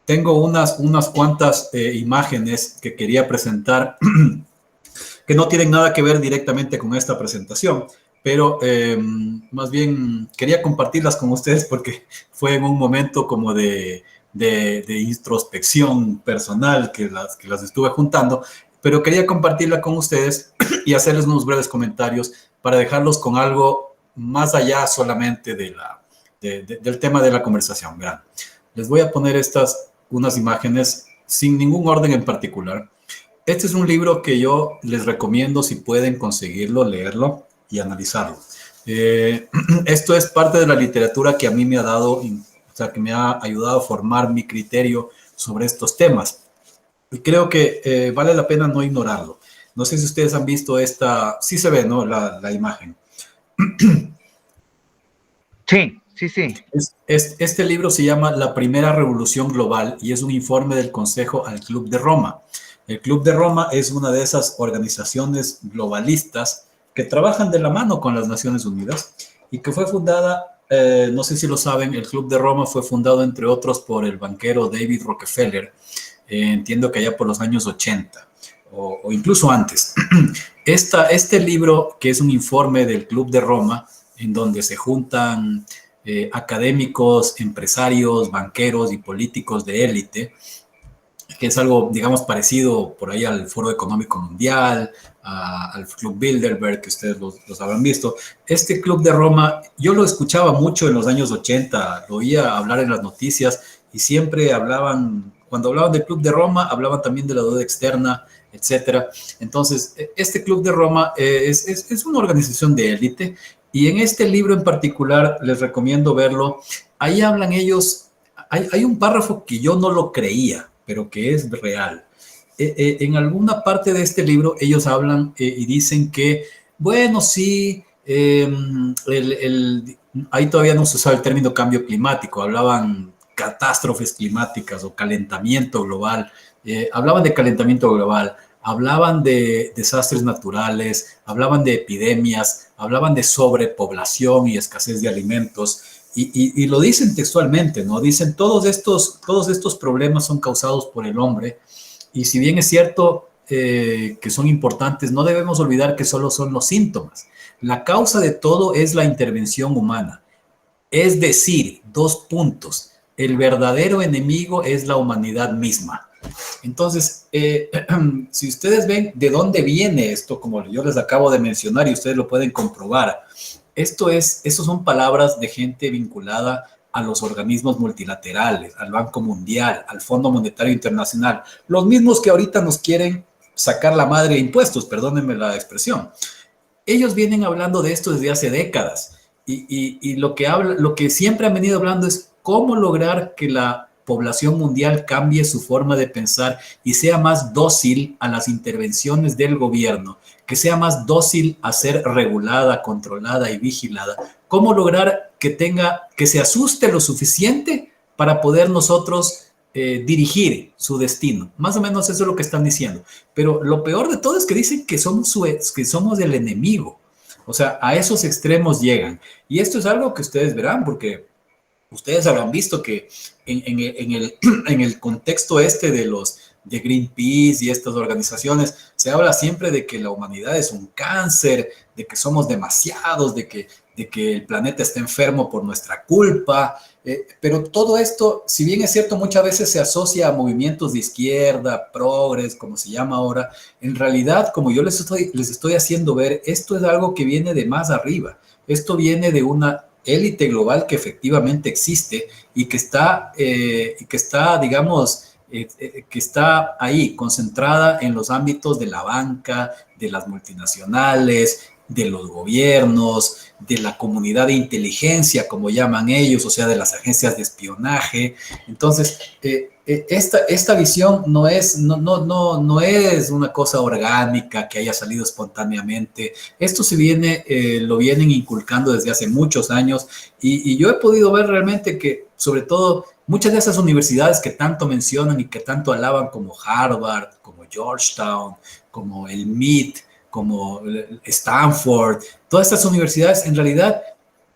tengo unas cuantas imágenes que quería presentar que no tienen nada que ver directamente con esta presentación, pero más bien quería compartirlas con ustedes porque fue en un momento como de introspección personal que las estuve juntando, pero quería compartirla con ustedes y hacerles unos breves comentarios para dejarlos con algo más allá solamente del tema de la conversación. Vean, les voy a poner unas imágenes sin ningún orden en particular. Este es un libro que yo les recomiendo, si pueden conseguirlo, leerlo y analizarlo. Esto es parte de la literatura que a mí me ha dado, o sea, que me ha ayudado a formar mi criterio sobre estos temas. Y creo que vale la pena no ignorarlo. No sé si ustedes han visto sí se ve, ¿no? La imagen. Sí, sí, sí. Este libro se llama La Primera Revolución Global y es un informe del Consejo al Club de Roma. El Club de Roma es una de esas organizaciones globalistas que trabajan de la mano con las Naciones Unidas y que fue fundada, no sé si lo saben, el Club de Roma fue fundado entre otros por el banquero David Rockefeller, entiendo que allá por los años 80 o incluso antes. Este libro, que es un informe del Club de Roma, en donde se juntan académicos, empresarios, banqueros y políticos de élite, que es algo, digamos, parecido por ahí al Foro Económico Mundial, al Club Bilderberg, que ustedes los habrán visto. Este Club de Roma, yo lo escuchaba mucho en los años 80, lo oía hablar en las noticias y siempre cuando hablaban del Club de Roma, hablaban también de la deuda externa, etcétera. Entonces, este Club de Roma es una organización de élite y en este libro en particular les recomiendo verlo. Ahí hablan ellos, hay un párrafo que yo no lo creía, pero que es real. En alguna parte de este libro ellos hablan y dicen que, bueno, sí, ahí todavía no se usaba el término cambio climático, hablaban catástrofes climáticas o calentamiento global, hablaban de calentamiento global, hablaban de desastres naturales, hablaban de epidemias, hablaban de sobrepoblación y escasez de alimentos, y lo dicen textualmente, ¿no? Dicen todos estos problemas son causados por el hombre, y si bien es cierto que son importantes, no debemos olvidar que solo son los síntomas. La causa de todo es la intervención humana. Es decir, 2 puntos, el verdadero enemigo es la humanidad misma. Entonces, si ustedes ven de dónde viene esto, como yo les acabo de mencionar y ustedes lo pueden comprobar, esas son palabras de gente vinculada a los organismos multilaterales, al Banco Mundial, al Fondo Monetario Internacional, los mismos que ahorita nos quieren sacar la madre de impuestos, perdónenme la expresión. Ellos vienen hablando de esto desde hace décadas y lo que siempre han venido hablando es cómo lograr que la población mundial cambie su forma de pensar y sea más dócil a las intervenciones del gobierno, que sea más dócil a ser regulada, controlada y vigilada. ¿Cómo lograr que se asuste lo suficiente para poder nosotros dirigir su destino? Más o menos eso es lo que están diciendo. Pero lo peor de todo es que dicen que somos el enemigo. O sea, a esos extremos llegan. Y esto es algo que ustedes verán, porque ustedes habrán visto que en el contexto este de Greenpeace y estas organizaciones, se habla siempre de que la humanidad es un cáncer, de que somos demasiados, de que el planeta está enfermo por nuestra culpa, pero todo esto, si bien es cierto, muchas veces se asocia a movimientos de izquierda, progres, como se llama ahora, en realidad, como yo les estoy haciendo ver, esto es algo que viene de más arriba, esto viene de una élite global que efectivamente existe y que está, digamos, que está ahí, concentrada en los ámbitos de la banca, de las multinacionales, de los gobiernos, de la comunidad de inteligencia, como llaman ellos, o sea, de las agencias de espionaje. Entonces, esta visión no es una cosa orgánica que haya salido espontáneamente. Esto lo vienen inculcando desde hace muchos años y yo he podido ver realmente que, sobre todo, muchas de esas universidades que tanto mencionan y que tanto alaban, como Harvard, como Georgetown, como el MIT, como Stanford, todas estas universidades, en realidad,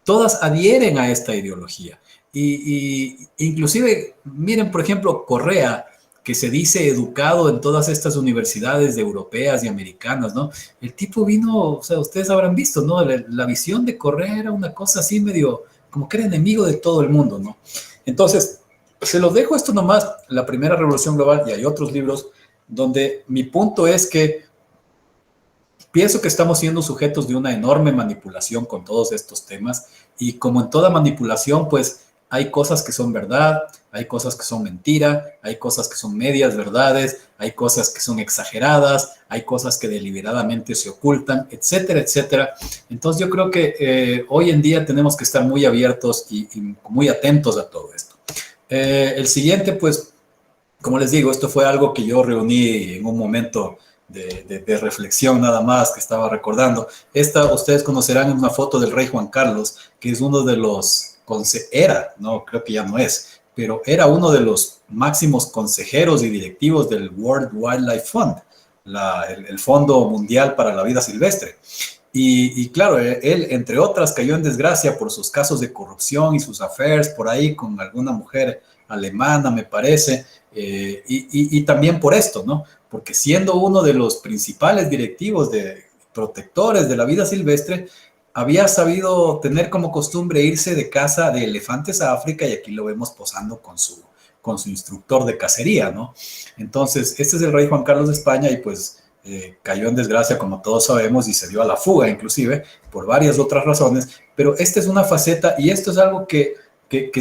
todas adhieren a esta ideología. Y inclusive, miren, por ejemplo, Correa, que se dice educado en todas estas universidades europeas y americanas, ¿no? El tipo vino, o sea, ustedes habrán visto, ¿no? La visión de Correa era una cosa así medio, como que era enemigo de todo el mundo, ¿no? Entonces, se los dejo esto nomás, La Primera Revolución Global, y hay otros libros donde mi punto es que pienso que estamos siendo sujetos de una enorme manipulación con todos estos temas y como en toda manipulación, pues hay cosas que son verdad, hay cosas que son mentira, hay cosas que son medias verdades, hay cosas que son exageradas, hay cosas que deliberadamente se ocultan, etcétera, etcétera. Entonces yo creo que hoy en día tenemos que estar muy abiertos y muy atentos a todo esto. El siguiente, pues, como les digo, esto fue algo que yo reuní en un momento de reflexión nada más que estaba recordando. Ustedes conocerán una foto del rey Juan Carlos, que es uno de los, no, creo que ya no es, pero era uno de los máximos consejeros y directivos del World Wildlife Fund, el Fondo Mundial para la Vida Silvestre. Y claro, él, entre otras, cayó en desgracia por sus casos de corrupción y sus affairs por ahí con alguna mujer alemana, me parece, y también por esto, ¿no? Porque siendo uno de los principales directivos de protectores de la vida silvestre, había sabido tener como costumbre irse de caza de elefantes a África y aquí lo vemos posando con su instructor de cacería, ¿no? Entonces, este es el rey Juan Carlos de España y pues cayó en desgracia, como todos sabemos, y se dio a la fuga inclusive, por varias otras razones, pero esta es una faceta y esto es algo que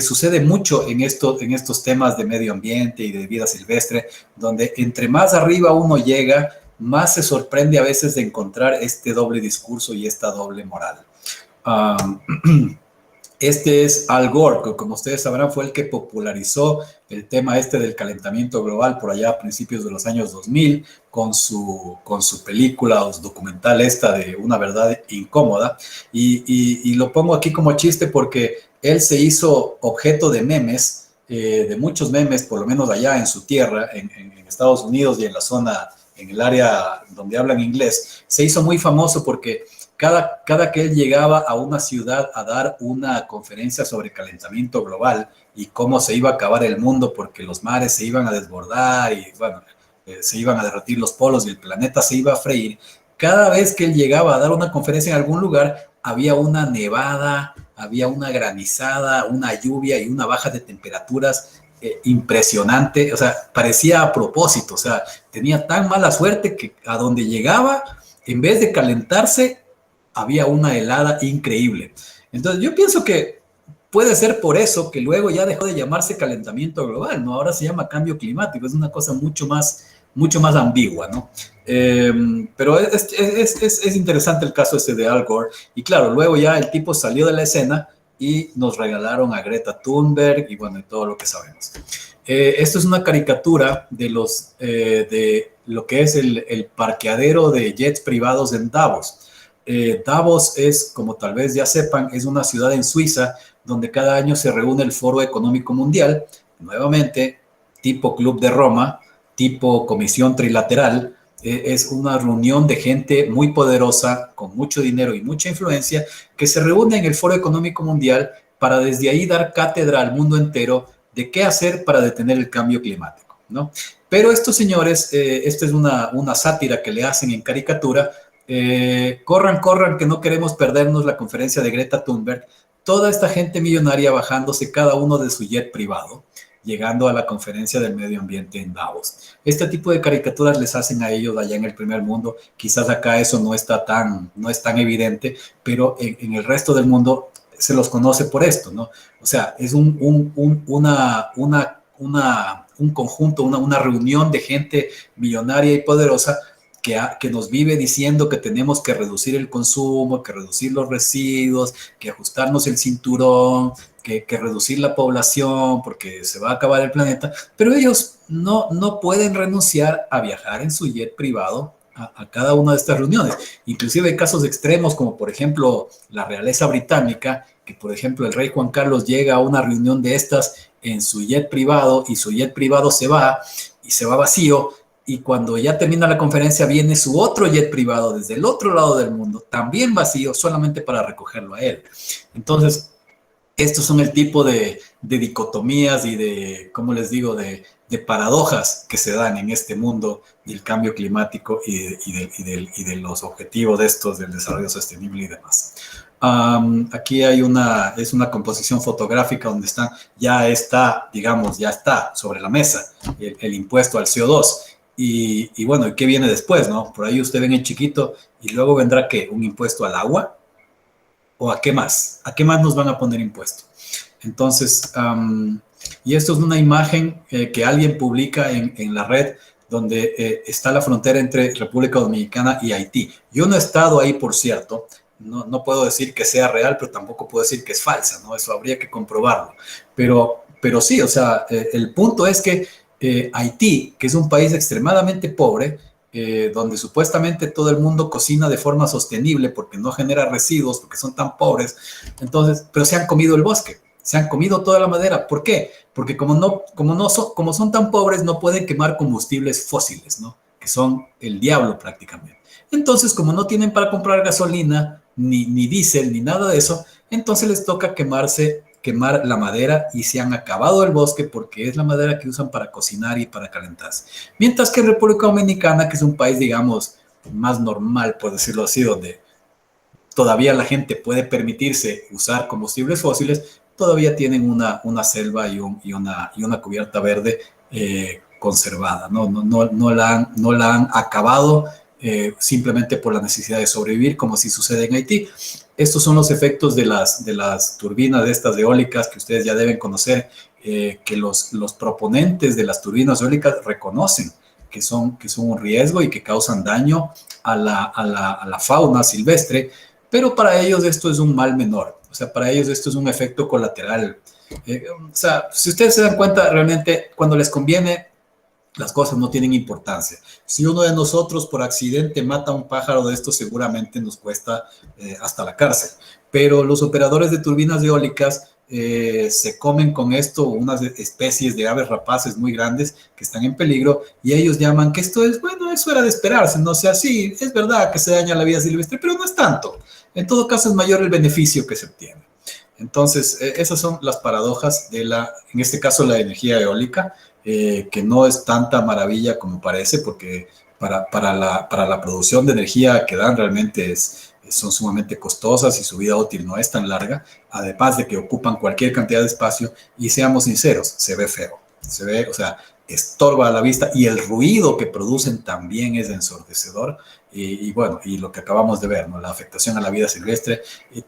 sucede mucho en estos temas de medio ambiente y de vida silvestre, donde entre más arriba uno llega, más se sorprende a veces de encontrar este doble discurso y esta doble moral. Este es Al Gore, que como ustedes sabrán fue el que popularizó el tema del calentamiento global por allá a principios de los años 2000 con su película o documental de Una verdad incómoda. Y lo pongo aquí como chiste porque él se hizo objeto de memes, de muchos memes, por lo menos allá en su tierra, en Estados Unidos y en la zona, en el área donde hablan inglés. Se hizo muy famoso porque cada que él llegaba a una ciudad a dar una conferencia sobre calentamiento global y cómo se iba a acabar el mundo porque los mares se iban a desbordar y, bueno, se iban a derretir los polos y el planeta se iba a freír, cada vez que él llegaba a dar una conferencia en algún lugar, había una nevada, había una granizada, una lluvia y una baja de temperaturas impresionante. O sea, parecía a propósito. O sea, tenía tan mala suerte que a donde llegaba, en vez de calentarse, había una helada increíble. Entonces, yo pienso que puede ser por eso que luego ya dejó de llamarse calentamiento global, ¿no? Ahora se llama cambio climático, es una cosa mucho más ambigua, ¿no? Pero es interesante el caso este de Al Gore, y claro, luego ya el tipo salió de la escena y nos regalaron a Greta Thunberg y bueno, y todo lo que sabemos. Esto es una caricatura de lo que es el parqueadero de jets privados en Davos. Davos es, como tal vez ya sepan, es una ciudad en Suiza donde cada año se reúne el Foro Económico Mundial, nuevamente, tipo Club de Roma, tipo Comisión Trilateral. Es una reunión de gente muy poderosa, con mucho dinero y mucha influencia, que se reúne en el Foro Económico Mundial para desde ahí dar cátedra al mundo entero de qué hacer para detener el cambio climático, ¿no? Pero estos señores, esta es una sátira que le hacen en caricatura, corran, que no queremos perdernos la conferencia de Greta Thunberg, toda esta gente millonaria bajándose cada uno de su jet privado, llegando a la conferencia del medio ambiente en Davos. Este tipo de caricaturas les hacen a ellos allá en el primer mundo, quizás acá eso no es tan evidente, pero en el resto del mundo se los conoce por esto, ¿no? O sea, es un conjunto, una reunión de gente millonaria y poderosa que nos vive diciendo que tenemos que reducir el consumo, que reducir los residuos, que ajustarnos el cinturón, que reducir la población porque se va a acabar el planeta, pero ellos no pueden renunciar a viajar en su jet privado a cada una de estas reuniones. Inclusive hay casos extremos como por ejemplo la realeza británica, que por ejemplo el rey Juan Carlos llega a una reunión de estas en su jet privado y su jet privado se va vacío, y cuando ya termina la conferencia viene su otro jet privado desde el otro lado del mundo, también vacío, solamente para recogerlo a él. Entonces, estos son el tipo de dicotomías y de, ¿cómo les digo?, de paradojas que se dan en este mundo del cambio climático y de los objetivos de estos, del desarrollo sostenible y demás. Aquí hay es una composición fotográfica donde ya está sobre la mesa el impuesto al CO2. Y bueno, ¿y qué viene después, no? Por ahí usted ven en chiquito y luego vendrá, ¿qué? ¿Un impuesto al agua? ¿O a qué más? ¿A qué más nos van a poner impuesto? Entonces, y esto es una imagen que alguien publica en la red donde está la frontera entre República Dominicana y Haití. Yo no he estado ahí, por cierto. No puedo decir que sea real, pero tampoco puedo decir que es falsa, ¿no? Eso habría que comprobarlo. Pero sí, o sea, el punto es que Haití, que es un país extremadamente pobre, donde supuestamente todo el mundo cocina de forma sostenible porque no genera residuos, porque son tan pobres, entonces, pero se han comido el bosque, se han comido toda la madera. ¿Por qué? Porque como son tan pobres, no pueden quemar combustibles fósiles, ¿no? Que son el diablo prácticamente. Entonces, como no tienen para comprar gasolina, ni diésel, ni nada de eso, entonces les toca quemar la madera y se han acabado el bosque porque es la madera que usan para cocinar y para calentarse. Mientras que en República Dominicana, que es un país, digamos, más normal, por decirlo así, donde todavía la gente puede permitirse usar combustibles fósiles, todavía tienen una selva y una cubierta verde conservada, ¿no? No la han acabado simplemente por la necesidad de sobrevivir, como si sucede en Haití. Estos son los efectos de las turbinas de estas eólicas que ustedes ya deben conocer, que los proponentes de las turbinas eólicas reconocen que son un riesgo y que causan daño a la fauna silvestre, pero para ellos esto es un mal menor. O sea, para ellos esto es un efecto colateral. O sea, si ustedes se dan cuenta, realmente cuando les conviene, las cosas no tienen importancia. Si uno de nosotros por accidente mata a un pájaro de estos, seguramente nos cuesta hasta la cárcel. Pero los operadores de turbinas eólicas se comen con esto unas especies de aves rapaces muy grandes que están en peligro, y ellos llaman que esto es, bueno, eso era de esperarse, no sea así, es verdad que se daña la vida silvestre, pero no es tanto. En todo caso es mayor el beneficio que se obtiene. Entonces, esas son las paradojas en este caso, la energía eólica, que no es tanta maravilla como parece, porque para la producción de energía que dan realmente son sumamente costosas y su vida útil no es tan larga, además de que ocupan cualquier cantidad de espacio, y seamos sinceros, se ve feo. Se ve, o sea, estorba a la vista y el ruido que producen también es ensordecedor. Y bueno, y lo que acabamos de ver, ¿no? La afectación a la vida silvestre,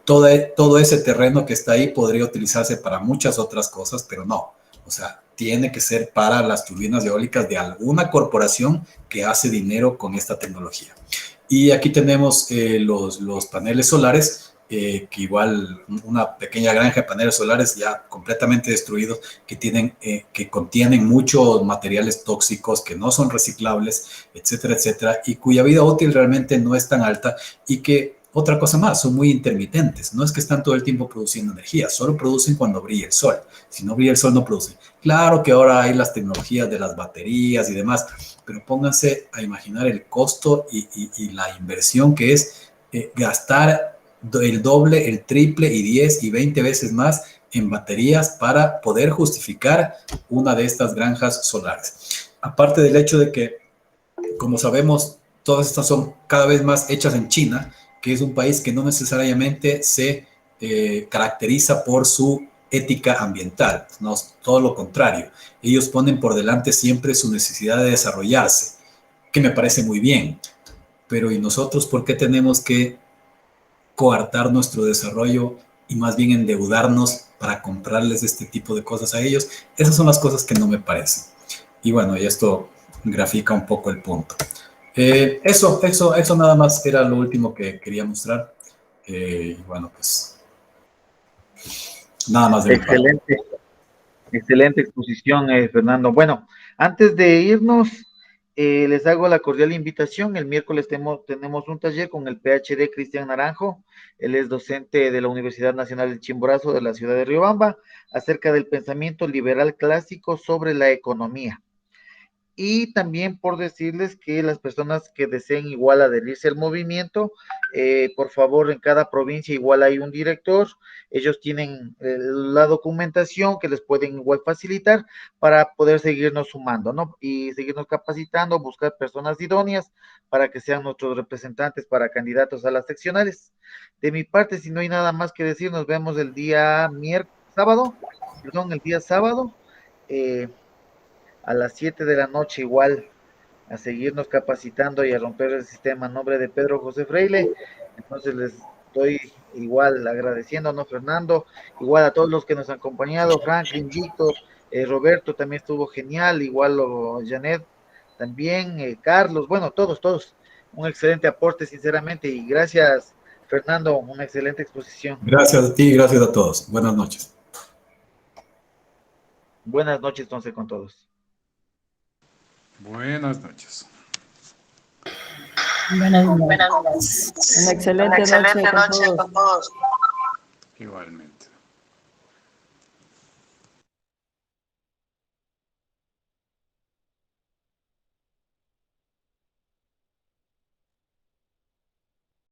todo ese terreno que está ahí podría utilizarse para muchas otras cosas, pero no. O sea, tiene que ser para las turbinas eólicas de alguna corporación que hace dinero con esta tecnología. Y aquí tenemos los paneles solares, que igual una pequeña granja de paneles solares ya completamente destruidos, que contienen muchos materiales tóxicos que no son reciclables, etcétera, etcétera, y cuya vida útil realmente no es tan alta y que, otra cosa más, son muy intermitentes. No es que están todo el tiempo produciendo energía, solo producen cuando brilla el sol. Si no brilla el sol, no producen. Claro que ahora hay las tecnologías de las baterías y demás, pero pónganse a imaginar el costo y la inversión que es gastar el doble, el triple y 10 y 20 veces más en baterías para poder justificar una de estas granjas solares. Aparte del hecho de que, como sabemos, todas estas son cada vez más hechas en China, que es un país que no necesariamente se caracteriza por su ética ambiental, no, todo lo contrario. Ellos ponen por delante siempre su necesidad de desarrollarse, que me parece muy bien. Pero ¿y nosotros por qué tenemos que coartar nuestro desarrollo y más bien endeudarnos para comprarles este tipo de cosas a ellos? Esas son las cosas que no me parecen. Y bueno, y esto grafica un poco el punto. Eso nada más era lo último que quería mostrar. Y bueno, pues nada más de Excelente, excelente exposición, Fernando. Bueno, antes de irnos, les hago la cordial invitación. El miércoles tenemos un taller con el PhD Cristian Naranjo. Él es docente de la Universidad Nacional del Chimborazo de la ciudad de Riobamba, acerca del pensamiento liberal clásico sobre la economía. Y también por decirles que las personas que deseen igual adherirse al movimiento, por favor, en cada provincia igual hay un director, ellos tienen la documentación que les pueden igual facilitar para poder seguirnos sumando, ¿no? Y seguirnos capacitando, buscar personas idóneas para que sean nuestros representantes para candidatos a las seccionales. De mi parte, si no hay nada más que decir, nos vemos el día el día sábado, a las 7 de la noche igual, a seguirnos capacitando y a romper el sistema. En nombre de Pedro José Freile, entonces les estoy igual agradeciendo, ¿no, Fernando? Igual a todos los que nos han acompañado, Franklin, Víctor, Roberto también estuvo genial, igual Janet también, Carlos, bueno, todos, un excelente aporte, sinceramente, y gracias, Fernando, una excelente exposición. Gracias a ti y gracias a todos. Buenas noches. Buenas noches, entonces, con todos. Buenas noches. Buenas noches. Una excelente noche con todos. Igualmente.